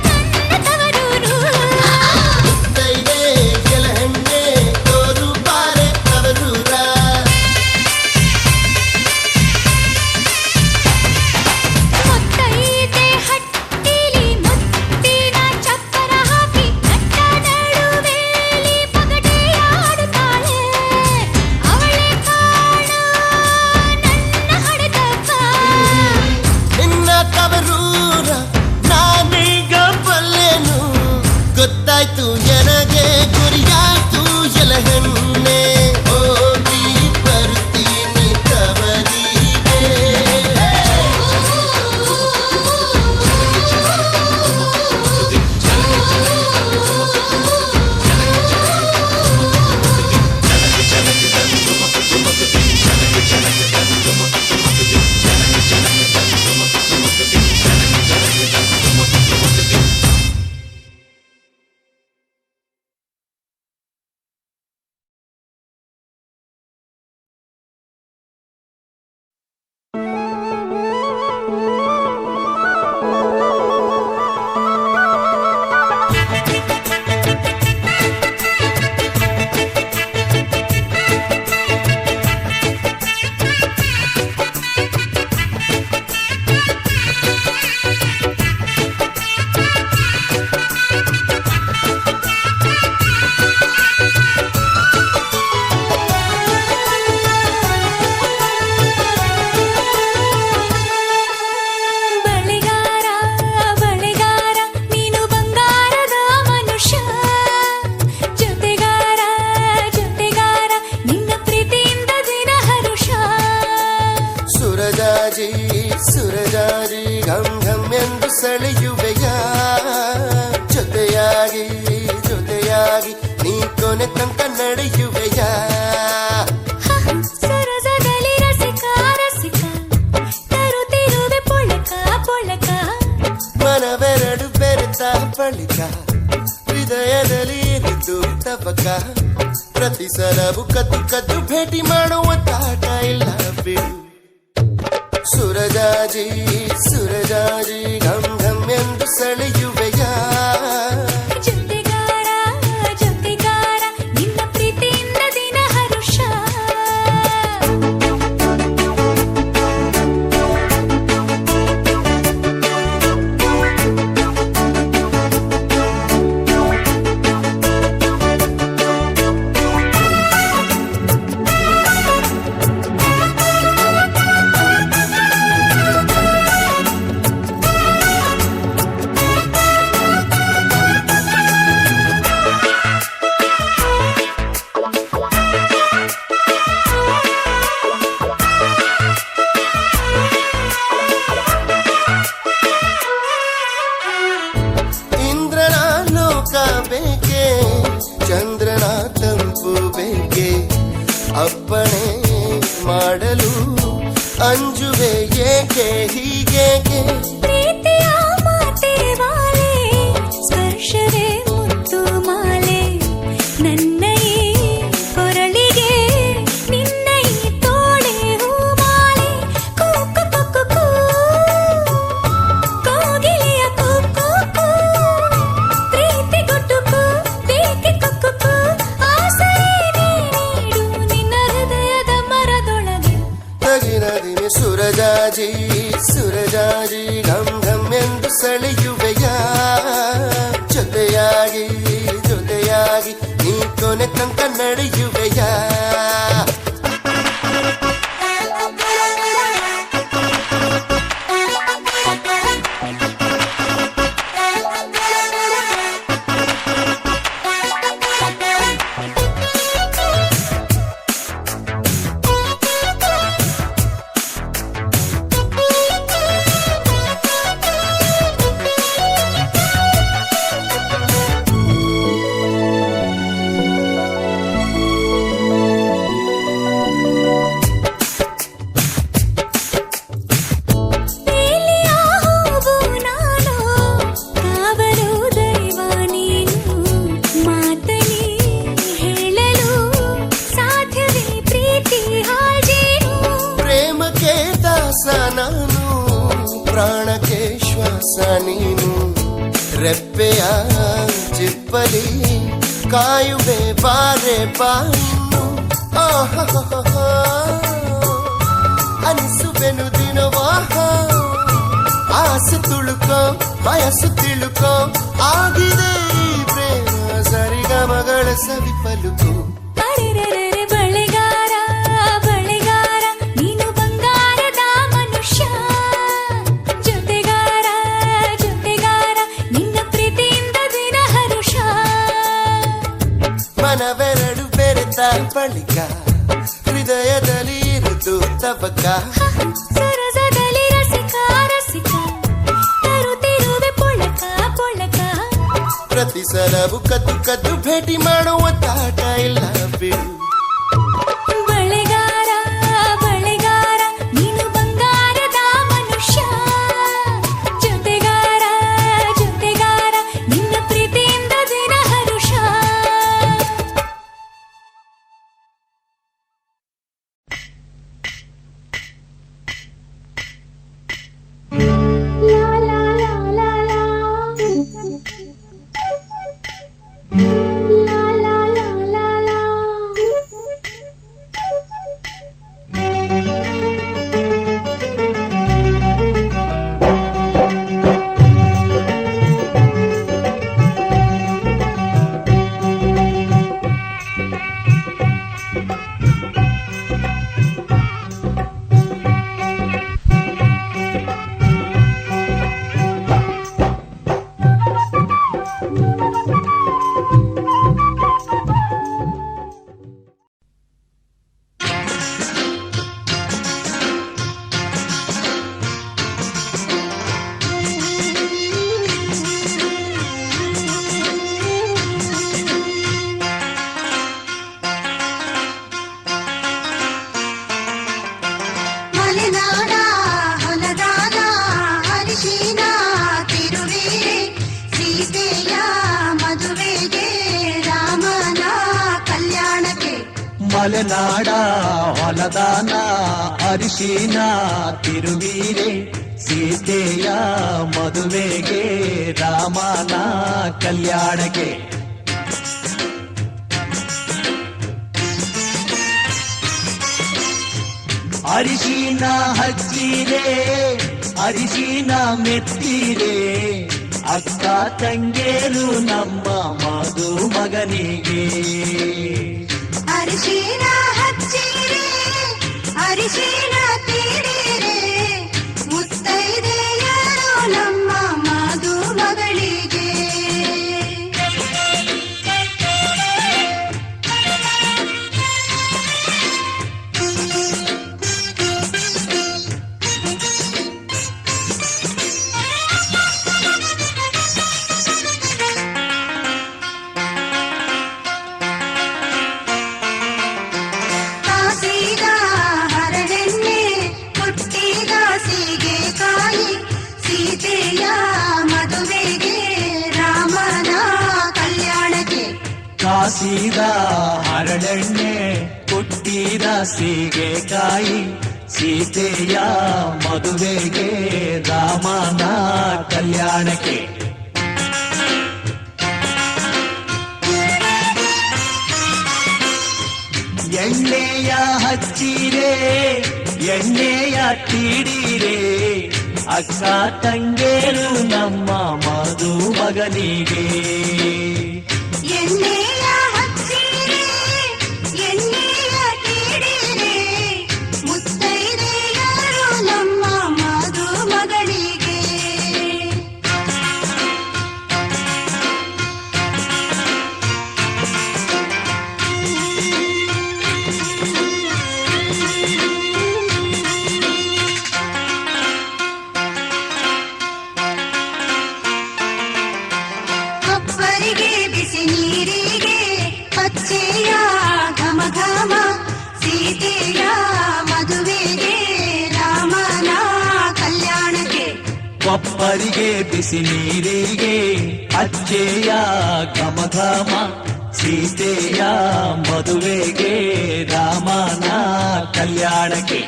B: ನನ್ನ ತವರೂರು
E: ಮುತ್ತೈದೆ ಕೆಳಹಣ್ಣೆ ತೋರುಬಾರೆ ತವರೂರ
B: ಮುತ್ತೈದೆ ಹಟ್ಟಿಲಿ ಮುತ್ತಿನ ಚಪ್ಪರ ಹಾಕಿ ನಟ್ಟ ನಡುವೆಲಿ ಪಗಡೆ ಆಡುತ್ತಾಳೆ ಅವಳೆ ಕಾಣೋ ನನ್ನ ಹಡೆದಪ್ಪ
E: ನಿನ್ನ ತವರೂರ ನಾನೀಗ ಬಲ್ಲೆನು ಗೊತ್ತಾಯ್ತು ಎನಗೆ ಗುರಿಯಾಯ್ತು ಎಲಹಣ್ಣೆ ಹೋಗಿ ಬರ್ತೀನಿ ತವರಿಗೆ ಸೆಳೆಯುವೆಯ ಜೊತೆಯಾಗಿ ಜೊತೆಯಾಗಿ ನೀ ಕೊನೆ ತನಕ ನಡೆಯುವೆಯ
B: ಸರಸದಲ್ಲಿ ರಸಿಕ ರಸಿಕ ತರುತ್ತಿರುವೆ ಪೊಳಕ ಪೊಳಕ
E: ಬಳಿಕ ಹೃದಯದಲ್ಲಿ ಇರಿದು ತಬಕ ಪ್ರತಿ ಸಲವು ಕದ್ದು ಕದ್ದು ಭೇಟಿ ಮಾಡುವ ತಾಟ ಇಲ್ಲ ಬಿಡು ಸುರಜಾಜಿ ಸುರಜಾಜಿ ಘಮ್ ಘಮ್ ಎಂದು ಸೆಳೆಯುವೆಯ
B: ಜೊತೆಗಾರ ಜೊತೆಗಾರ ನಿನ್ನ ಪ್ರೀತಿಯಿಂದ ದಿನ ಹರುಷ
E: ಇಂದ್ರನ ಲೋಕ ಬೇಕೆ ಚಂದ್ರನ ತಂಪು ಬೇಕೆ ಅಪ್ಪಣೆ ಮಾಡಲು ಅಂಜುವೆ ಏಕೆ ಹೀಗೇಕೆ
B: ಪ್ರೀತಿಯ ಮಾತೆ ವಾಲೆ ಸ್ಪರ್ಶವೇ ಮುತ್ತು ಮಾಲೆ ನನ್ನ ಈ ಕೊರಳಿಗೆ ನಿನ್ನ ಈ ತೋಳೆ ಹೂಮಾಲೆ ಕೂಕು ಕುಕ್ಕು ಕೂ ಕೋಗಿಲೆಯ ಕೂಕು ಕೂ ಪ್ರೀತಿ ಗುಟ್ಟುಕು ಬೇಕೆ ಕುಕ್ಕು ಕೂ ಆಸರೆ ನೀಡು ನಿನ್ನ ಹೃದಯದ ಮರದೊಳಗೆ
E: ತಗಿರದಿನಿ ಸುರಜಾಜಿ ಸುರಜಾಜಿ ಘಮ್ ಘಮ್ ಎಂದು ಸೆಳೆಯುವೆಯ ಜೊತೆಯಾಗಿ ಜೊತೆಯಾಗಿ ನೀ ಕೊನೆ ತನಕ ನಡೆಯುವೆಯ
B: ಬೇಲಿಯ ಹೂವು ನಾನು ಕಾವಲು ದೈವ ನೀನು ಮಾತಲಿ ಹೇಳಲು ಸಾಧ್ಯವೇ ಪ್ರೀತಿ ಹಾಜೇನು
E: ಪ್ರೇಮಕ್ಕೆ ದಾಸ ನಾನು ಪ್ರಾಣಕ್ಕೆ ಶ್ವಾಸ ನೀನು ರೆಪ್ಪೆಯ ಚಿಪ್ಪಲಿ ಕಾಯುವೆ ಬಾರೆ ಬಾಯಿನ್ನು ಅನಿಸುವೆನು ದಿನವಾಹ ಆಸೆ ತುಳುಕೋ ವಯಸ್ಸು ತಿಳುಕೋ ಆಗಿದೆ ಈ ಪ್ರೇಮ ಸರಿಗಮಗಳ ಸವಿ ಪಲುಕು
B: ಅರೆರೆರೆ ಬಳೆಗಾರ ಬಳೆಗಾರ ನೀನು ಬಂಗಾರದ ಮನುಷ್ಯ ಜೊತೆಗಾರ ಜೊತೆಗಾರ ನಿನ್ನ ಪ್ರೀತಿಯಿಂದ ದಿನ ಹರುಷ
E: ಮನವೆರಡು ಬೆರೆತ ಬಳಿಕ ಹೃದಯದಲ್ಲಿ ಇರುದು ತಬಕ
B: ಸರಸದಲ್ಲಿ ರಸಿಕ ರಸಿಕ ತರುತ್ತಿರುವೆ ಪೊಳಕ ಪೊಳಕ
E: ಪ್ರತಿ ಸಲವು ಕದ್ದು ಕದ್ದು ಭೇಟಿ ಮಾಡುವ ತಾಟ ಇಲ್ಲ ಬಿಡು
B: ಬಳೆಗಾರ ಬಳೆಗಾರ ನೀನು ಬಂಗಾರದ ಮನುಷ್ಯ ಜೊತೆಗಾರ ಜೊತೆಗಾರ ನಿನ್ನ ಪ್ರೀತಿಯಿಂದ ದಿನ ಹರುಷ ಲಾ ಲಾ ಲಾ ಲಾ ಲಾ ಲಾ ಲಾ ಲಾ ಲಾ ಲಾ
F: ಮಲೆನಾಡ ಹೊಲದಾನ ಅರಿಶಿನ ತಿರುವೀರೆ ಸೀತೆಯ ಮದುವೆಗೆ ರಾಮನ ಕಲ್ಯಾಣಕ್ಕೆ ಅರಿಶಿನ ಹಚ್ಚಿರೆ ಅರಿಶಿನ ಮೆತ್ತಿರೆ ಅಕ್ಕ ತಂಗೇರು ನಮ್ಮ ಮಧು ಮಗನಿಗೆ
B: ಅರಿಶಿನ ಹಚ್ಚಿರೆ ಅರಿಶಿನ ತೀಡಿರೆ ಮುತ್ತೈದೆಯರು ನಮ್ಮ ಮಧು ಮಗಳಿಗೆ ಕಾಸಿದ ಹರಳೆಣ್ಣೆ ಹುಟ್ಟಿದ ಸೀಗೆಕಾಯಿ ಸೀತೆಯ ಮದುವೆಗೆ ರಾಮನ ಕಲ್ಯಾಣಕ್ಕೆ
F: ಕಾಸಿದ ಹರಳೆಣ್ಣೆ ಹುಟ್ಟಿದ ಸೀಗೆಕಾಯಿ ಸೀತೆಯ ಮದುವೆಗೆ ರಾಮನ ಕಲ್ಯಾಣಕ್ಕೆ ಎಣ್ಣೆಯ ಹಚ್ಚಿರೆ ಎಣ್ಣೆಯ ತೀಡಿರೆ ಅಕ್ಕ ತಂಗೇರು ನಮ್ಮ ಮಧು ಮಗನಿಗೆ
B: ಎಣ್ಣೆಯ ಹಚ್ಚಿರೆ ಎಣ್ಣೆಯ ತೀಡಿರೆ ಮುತ್ತೈದೆಯರು ನಮ್ಮ ಮಧು ಮಗಳಿಗೆ ಕೊಪ್ಪರಿಗೆ ಬಿಸಿ ನೀರಿಗೆ ಪಚ್ಚೆಯ ಘಮ ಘಮ ಸೀತೆಯ ಮದುವೆಗೆ ರಾಮನ ಕಲ್ಯಾಣಕ್ಕೆ
F: ಕೊಪ್ಪರಿಗೆ ಬಿಸಿ ನೀರಿಗೆ ಅಚ್ಚೆಯ ಘಮ ಘಮ ಸೀತೆಯ ಮದುವೆಗೆ ರಾಮನ ಕಲ್ಯಾಣಕ್ಕೆ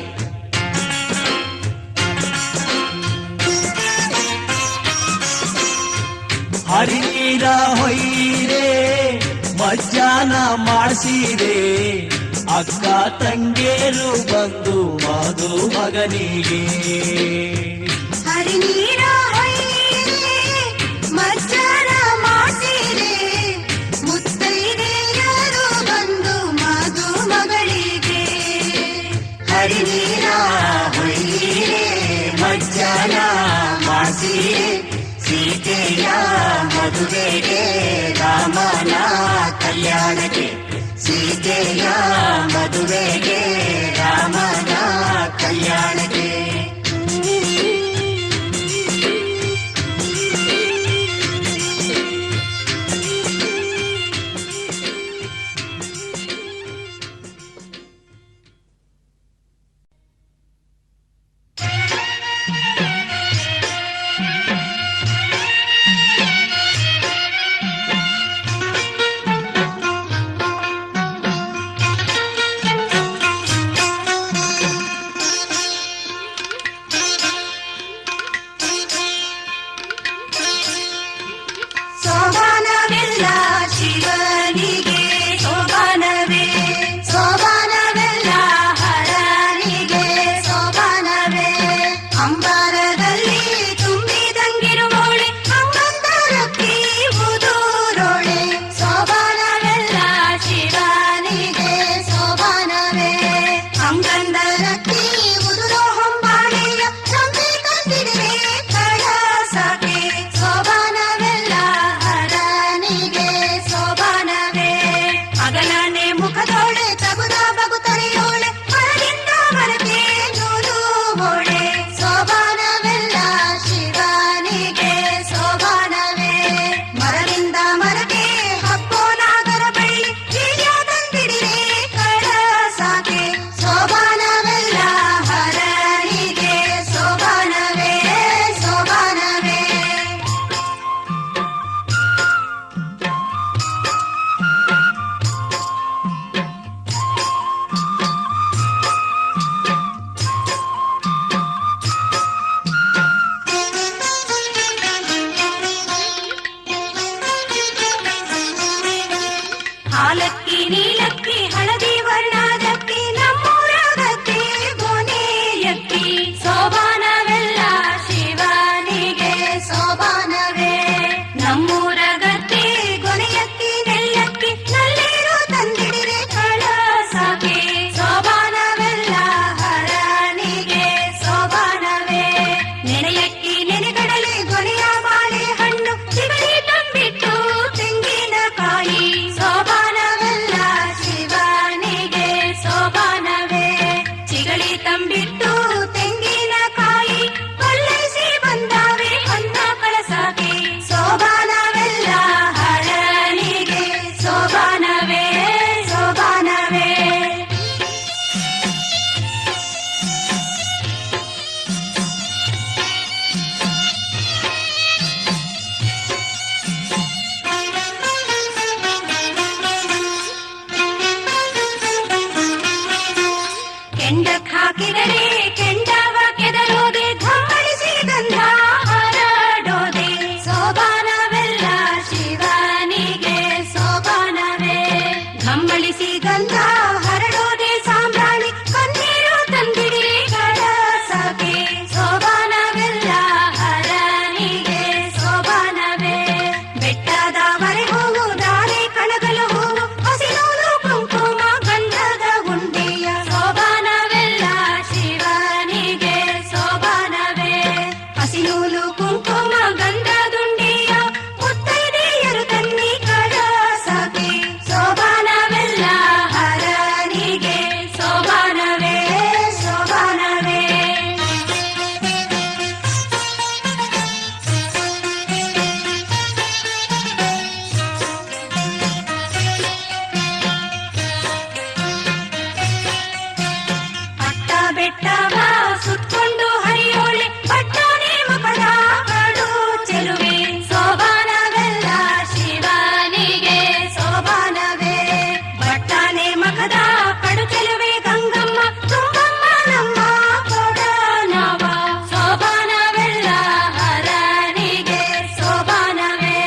F: ಹರಿನೀರ ಹೊಯ್ಯಿರೆ ಮಜ್ಜಾನ ಮಾಡಿಸಿರೆ ಅಕ್ಕ ತಂಗೇರು ಬಂದು ಮಧು ಮಗನಿಗೆ
B: ಹರಿನೀರ ಹೊಯ್ಯಿರೆ ಮಜ್ಜನ ಮಾಡಿಸಿರೆ ಮುತ್ತೈದೆಯರು ಬಂದು ಮಧು ಮಗಳಿಗೆ ಹರಿನೀರ ಹೊಯ್ಯಿರೆ ಮಜ್ಜನ ಮಾಡಿಸಿರೆ ಸೀತೆಯ ಮದುವೆಗೆ ರಾಮನ ಕಲ್ಯಾಣಕ್ಕೆ ಸೀತೆಯ ಮದುವೆಗೆ ರಾಮನ ಕಲ್ಯಾಣಕ್ಕೆ ನೆನೆಯಕ್ಕಿ ನೆನೆಗಡಲೆ ಗೊನೆಯ ಬಾಳೆ ಹಣ್ಣು ಚಿಗಳಿ ತಂಬಿಟ್ಟು ತೆಂಗಿನಕಾಯಿ ಸೋಬಾನವೆಲ್ಲ ಶಿವನಿಗೆ ಸೋಬಾನವೇ ಚಿಗಳಿ ತಂಬಿಟ್ಟು ತೆಂಗಿನಕಾಯಿ ಕೊಲ್ಲೈಸಿ ಬಂದಾವೆ ಹೊನ್ನ ಕಳಸಾಗಿ ಸೋಬಾನವೆಲ್ಲ ಹರನಿಗೆ ಸೋಬಾನವೇ ಸೋಬಾನವೇ ಕೆಂಡಕ್ ಹಾಕಿದರೆ ಕೆಂಡವ ಕೆದರೋದೆ ಧಮ್ಮಳಿಸಿ ಗಂಧ ಹರಡೋದೆ ಸೋಬಾನವೆಲ್ಲ ಶಿವನಿಗೆ ಸೋಬಾನವೇ ಧಮ್ಮಳಿಸಿ ಗಂಧ ಹರಡೋದೆ ಸಾಂಬ್ರಾಣಿ ಕಣ್ಣೀರು ತಂದಿಡಿ ಕಳಸಗೆ ಸೋಬಾನವೆಲ್ಲ ಹರನಿಗೆ ಸೋಬಾನವೇ ಬೆಟ್ಟದವರೆ ಹೂವು ದಾರೆ ಕಣಗಲು ಹೂವು ಹಸಿನೂಲು ಕುಂಕುಮ ಗಂಧದ ಗುಂಡಿಯ ಸೋಬಾನವೆಲ್ಲ ಶಿವನಿಗೆ ಸೋಬಾನವೇ ಹಸಿನೂಲು ಕುಂಕುಮ ಗಂಧದುಂಡಿಯ ಮುತ್ತೈದೆಯರು ತನ್ನಿ ಕಳಸಗೆ ಸೋಬಾನವೆಲ್ಲ ಹರನಿಗೆ ಸೋಬಾನವೇ ಸೋಬಾನವೇ ಅಟ್ಟ ಬೆಟ್ಟವ ಸುತ್ಕೊಂಡು ಹರಿಯೋಳೆ ಪಟ್ಟಣೆ ಮಕದ ಕಡು ಚೆಲುವೆ ಸೋಬಾನವೆಲ್ಲ ಶಿವನಿಗೆ ಸೋಬಾನವೇ ಪಟ್ಟಣೆ ಮಕದ ಕಡು ಚೆಲುವೆ ಗಂಗಮ್ಮ ತುಂಬಮ್ಮ ನಮ್ಮ ಕೊಡನವ ಸೋಬಾನವೆಲ್ಲ ಹರನಿಗೆ ಸೋಬಾನವೇ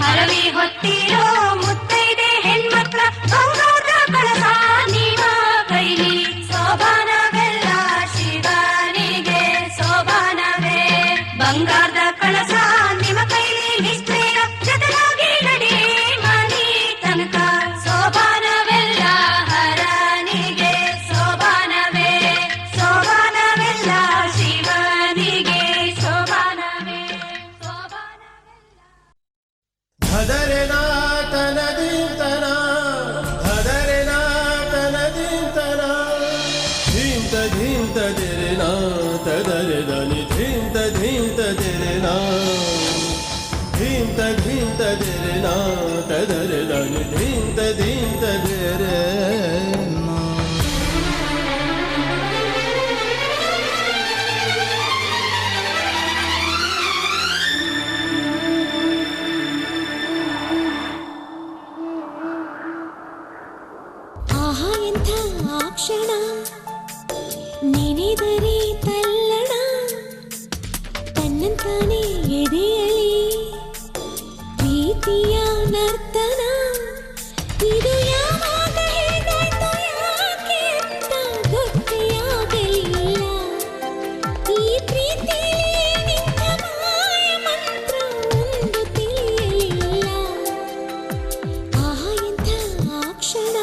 B: ಹರವಿ ಹೊತ್ತಿರೋ ಮುತ್ತೈದೆ ಹೆಣ್ಮಕ್ಳ ಬಂಗಾರದ ಕಳಸ ನೀವ ಕೈಲಿ ಸೋಬಾನವೆಲ್ಲ ಶಿವನಿಗೆ ಸೋಬಾನವೇ ಬಂಗಾರದ ಕಳಸ ನಿಮ್ಮ ಕೈಲಿ ನಿಷ್ಠೆಯ ಜೊತೆಯಾಗಿ ನಡಿ ಮನಿ ತನಕ ಸೋಬಾನವೆಲ್ಲ ಹರನಿಗೆ ಸೋಬಾನವೇ ಸೋಬಾನವೆಲ್ಲ ಶಿವನಿಗೆ ಸೋಬಾನವೇ ಸೋಬಾನವೆಲ್ಲ
E: ಹದರೆನಾ ತನದಿಂತನ ಹದರೆನಾ ತನದಿಂತನ ಧೀಂತ ಧೀಂತ ದಿರೆನಾ ತದರೆ ದನಿ ಧೀಂತ ಧೀಂತ ದಿರೆನಾ ಧೀಂತ ಧೀಂತ ದಿರೆನಾ ತದರೆ ದನಿ ಧೀಂತ ಧೀಂತ ದಿರೆನಾ
B: ಆಹಾ ಎಂಥ ಆ ಕ್ಷಣ ನೆನೆದರೆ ತಲ್ಲಣ ತನ್ನಂತಾನೆ ಎದೆಯಲಿ ಪ್ರೀತಿಯ ನರ್ತನ ಇದು ಯಾವಾಗ ಹೇಗಾಯ್ತು ಯಾಕೆ ಅಂತ ಗೊತ್ತೇ ಆಗಲಿಲ್ಲ ಈ ಪ್ರೀತಿಯಲ್ಲಿ ನಿಂತ ಮಾಯ ಮಂತ್ರ ಒಂದು ತಿಳಿಯಲಿಲ್ಲ ಆಹಾ ಎಂಥ ಆ ಕ್ಷಣ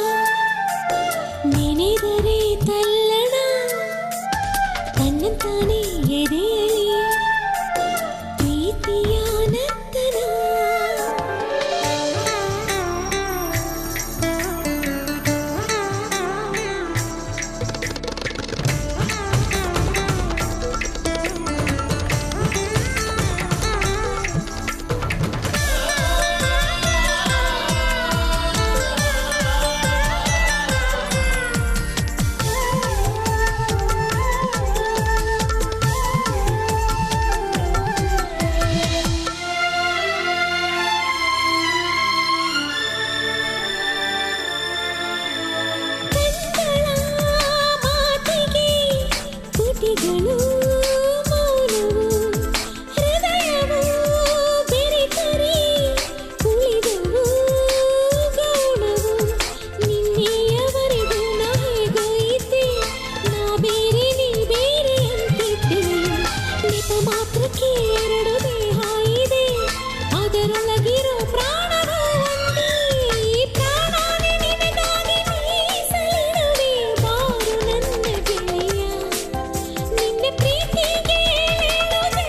B: ನೆನೆದರೆ ತಲ್ಲಣ ತನ್ನಂತಾನೆ ಎದೆಯಲಿ ಪ್ರೀತಿಯ ನರ್ತನ ತುಟಿಗಳು ಮೌನವು ಹೃದಯವು ಬೆರೆತರೆ ಉಳಿದವು ಗೌಣವು ನಿನ್ನೆಯವರೆಗೂ ನಾ ಹೇಗೋ ಇದ್ದೆ ನಾ ಬೇರೆ ನೀ ಬೇರೆ ಅಂತಿದ್ದೆ ನೆಪ ಮಾತ್ರಕ್ಕೆ ಎರಡು ದೇಹ ಇದೆ ಅದರೊಳಗಿರೋ ಪ್ರಾಣವು ಒಂದೇ ಈ ಪ್ರಾಣನೇ ನಿನಗಾಗಿ ಮೀಸಲಿಡುವೆ ಬಾರು ನನ್ನ ಗೆಳೆಯ ನಿನ್ನ ಪ್ರೀತಿಗೆ ಹೇಳುವುದೇ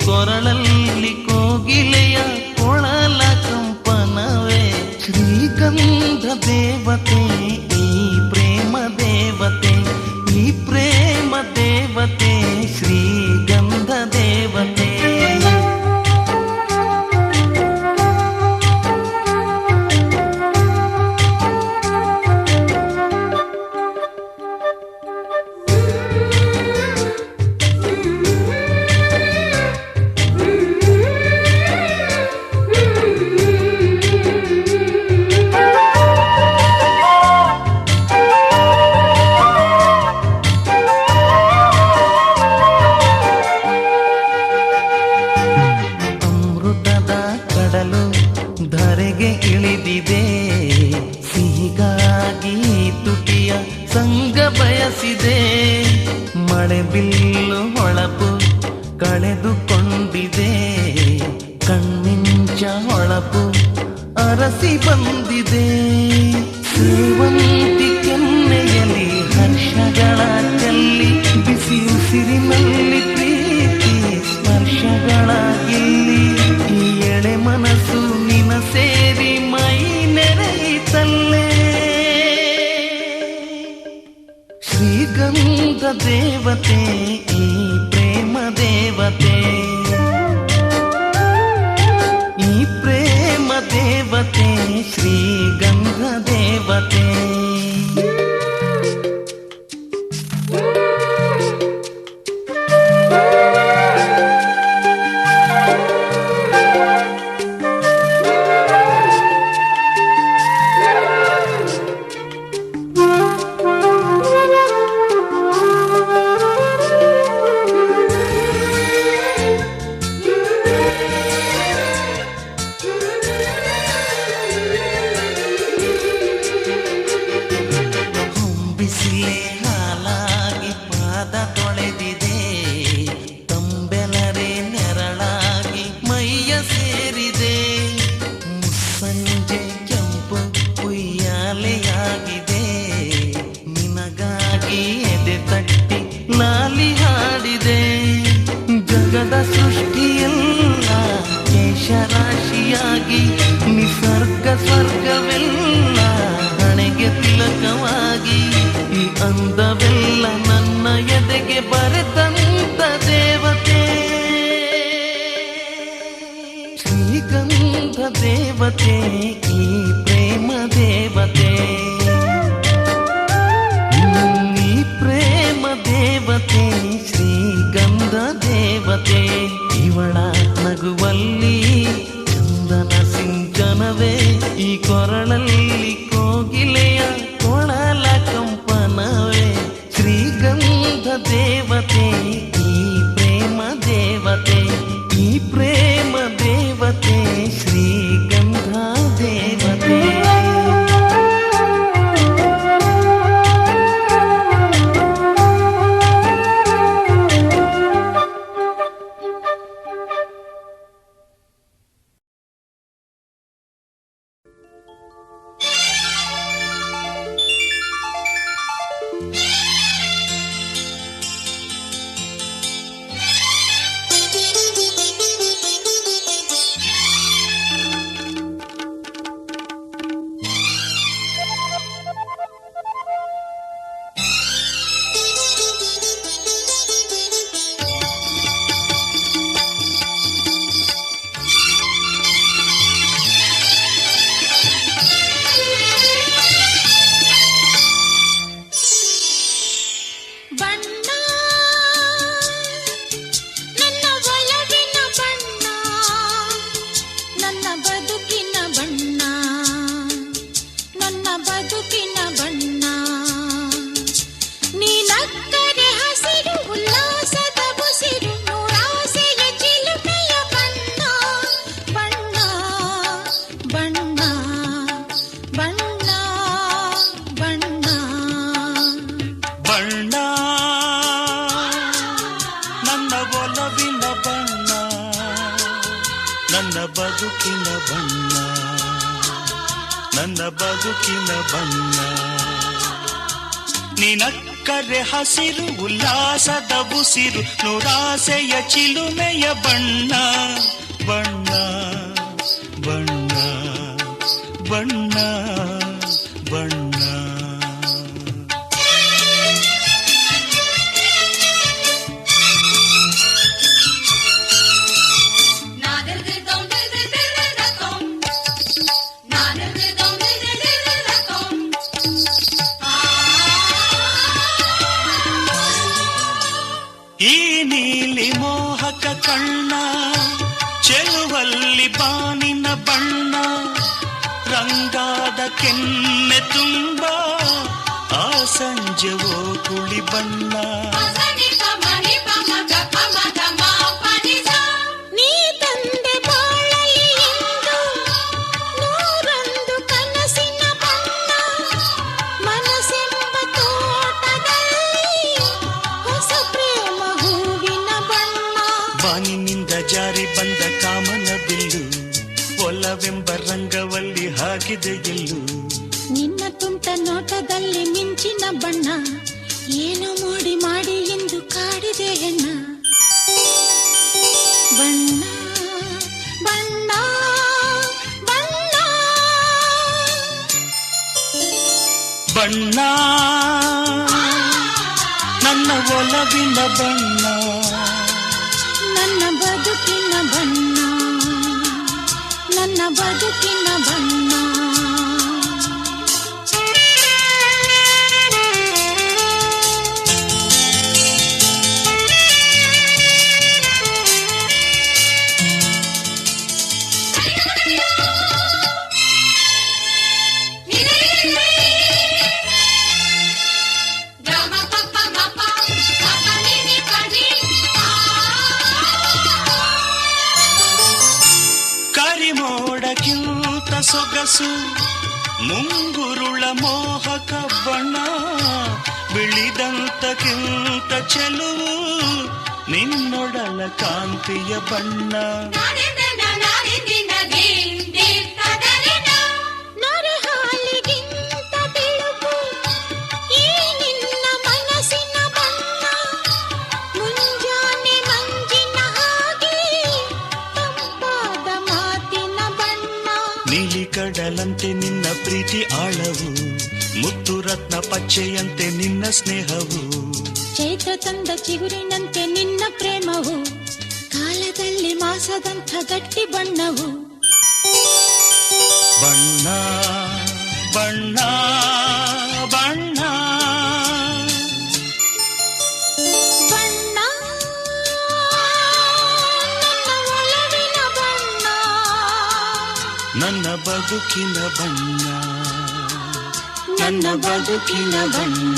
A: ಕೊರಳಲ್ಲಿ ಕೋಗಿಲೆಯ ಕೊಳಲ ಕಂಪನವೇ ಶ್ರೀಗಂಧ ದೇವತೆ ಈ ಪ್ರೇಮ ದೇವತೆ ಈ ಪ್ರೇಮ ದೇವತೆ ಶ್ರೀಗಂಧ ದೇವತೆ ಧರೆಗೆ ಇಳಿದಿದೆ ಸಿಹಿಗಾಗಿ ತುಟಿಯ ಸಂಗ ಬಯಸಿದೆ ಮಳೆ ಬಿಲ್ಲು ಹೊಳಪು ಕಳೆದುಕೊಂಡಿದೆ ಕಣ್ಮಿಂಚ ಹೊಳಪು ಅರಸಿ ಬಂದಿದೆ ಸೇವಂತಿ ಕೆನ್ನೆಯಲ್ಲಿ ಹರ್ಷಗಳ ಚೆಲ್ಲಿ ಬಿಸಿ ಉಸಿರಿನಲ್ಲಿ ಪ್ರೀತಿ ಸ್ಪರ್ಶಗಳ ಗೆಲ್ಲಿ ಈ ಎಳೆ ಮನಸ್ಸು ನಿನ ಸೇರಿ ಮೈ ನೆರೆಯಿತಲ್ಲೇ ಶ್ರೀಗಂಧ ದೇವತೆ ಈ ಪ್ರೇಮ ದೇವತೆ ಈ ಪ್ರೇಮ ದೇವತೆ ಶ್ರೀಗಂಧ ದೇವತೆ ಬಿಸಿಲೇ ಹಾಲಾಗಿ ಪಾದ ತೊಳೆದಿದೆ ತಂಬೆಲರೆ ನೆರಳಾಗಿ ಮೈಯ ಸೇರಿದೆ ಮುಸ್ಸಂಜೆ ಕೆಂಪು ಉಯ್ಯಾಲೆಯಾಗಿದೆ ನಿನಗಾಗಿ ಎದೆ ತಟ್ಟಿ ಲಾಲಿ ಹಾಡಿದೆ ಜಗದ ಸೃಷ್ಟಿಯೆಲ್ಲ ಕೇಶರಾಶಿಯಾಗಿ ನಿಸರ್ಗ ಸ್ವರ್ಗವೆಲ್ಲ ಹಣೆಗೆ ತಿಲಕವಾಗಿ ಈ ಅಂದವೆಲ್ಲ ನನ್ನ ಎದೆಗೆ ಬರೆದಂತ ದೇವತೆ ಶ್ರೀಗಂಧ ದೇವತೆ ಈ ಪ್ರೇಮ ದೇವತೆ ಈ ಪ್ರೇಮ ದೇವತೆ ಶ್ರೀಗಂಧ ದೇವತೆ ಇವಳ ನಗುವಲ್ಲಿ ಚಂದನ ಸಿಂಚನವೇ ಈ ಕೊರಳಲ್ಲಿ ಕೋಗಿಲೆಯ ಕೊಳಲ ಕಂಪನವೇ ಶ್ರೀಗಂಧ ದೇವತೆ ಈ ಪ್ರೇಮ ದೇವತೆ ಈ ಪ್ರೇಮ ದೇವತೆ ಶ್ರೀಗಂಧ ದೇವತೆ ನನ್ನ ಬದುಕಿನ ಬಣ್ಣ ನನ್ನ ಬದುಕಿನ ಬಣ್ಣ ನಿನಕ್ಕ ಕರೆ ಹಸಿರು ಉಲ್ಲಾಸದ ಉಸಿರು ನೂರಾಸೆಯ ಚಿಲುಮೆಯ ಬಣ್ಣ ಬಣ್ಣ ಬಣ್ಣ ಬಣ್ಣ ಬಣ್ಣ ಈ ನೀಲಿ ಮೋಹಕ ಕಣ್ಣ ಚೆಲುವಲ್ಲಿ ಬಾನಿನ ಬಣ್ಣ ರಂಗಾದ ಕೆನ್ನೆ ತುಂಬ ಆ ಸಂಜೆವೋ ಕುಳಿ ಬಣ್ಣ
B: ನೀ ತಂದೆ ಬಾಳಲಿ ಎಂದು ನೂರೊಂದು ಕನಸಿನ ಬಣ್ಣ ಮನಸ್ಸೆಂಬ ತೋಟದಲ್ಲಿ ಹೊಸ ಪ್ರೇಮ ಹೂವಿನ ಬಣ್ಣ
A: ಬಾನಿನಿಂದ ಜಾರಿ ಬಂದ ಕಾಮನ ಬಿಲ್ಲು ಒಲವೆಂಬ ರಂಗವಲ್ಲಿ ಹಾಕಿದೆ ಎಲ್ಲು
B: ನಿನ್ನ ತುಂಟ ನೋಟದಲ್ಲಿ ಮಿಂಚಿನ ಬಣ್ಣ ಏನು ಮೋಡಿ ಮಾಡಿ ಎಂದು ಕಾಡಿದೆ ಹೆಣ್ಣ ಬಣ್ಣ ಬಣ್ಣ ಬಣ್ಣ
A: ಬಣ್ಣ ನನ್ನ ಒಲವಿನ ಬಣ್ಣ
B: ನನ್ನ ಬದುಕಿನ ಬಣ್ಣ ನನ್ನ ಬದುಕಿನ ಬಣ್ಣ
A: ಕರಿಮೋಡಕ್ಕಿಂತ ಸೊಗಸು ಮುಂಗುರುಳ ಮೋಹಕ ಬಣ್ಣ ಬಿಳಿದಂತಕ್ಕಿಂತ ಚೆಲುವು ನಿನ್ನೊಡಲ ಕಾಂತಿಯ ಬಣ್ಣ
B: ನರಹಾಲಿಗಿಂತ ಬಿಳುಪು ಈ ನಿನ್ನ ಮನಸ್ಸಿನ ಬಣ್ಣ ಮುಂಜಾನೆ ಮಂಜಿನ ಹಾಗೆ ತಂಪಾದ ಮಾತಿನ ಬಣ್ಣ
A: ನೀಲಿ ಕಡಲಂತೆ ನಿನ್ನ ಪ್ರೀತಿ ಆಳವು ಮುತ್ತು ರತ್ನ ಪಚ್ಚೆಯಂತೆ ನಿನ್ನ ಸ್ನೇಹವು
B: ಚೈತ್ರ ತಂದ ಚಿಗುರಿನಂತೆ ನಿನ್ನ ಪ್ರೇಮವು ಕಾಲದಲ್ಲಿ ಮಾಸದಂಥ ಗಟ್ಟಿ ಬಣ್ಣವು
A: ಬಣ್ಣ ಬಣ್ಣ ಬಣ್ಣ
B: ಬಣ್ಣ ನನ್ನ ಒಲವಿನ ಬಣ್ಣ
A: ನನ್ನ ಬದುಕಿನ ಬಣ್ಣ
B: ನನ್ನ ಬದುಕಿನ ಬಣ್ಣ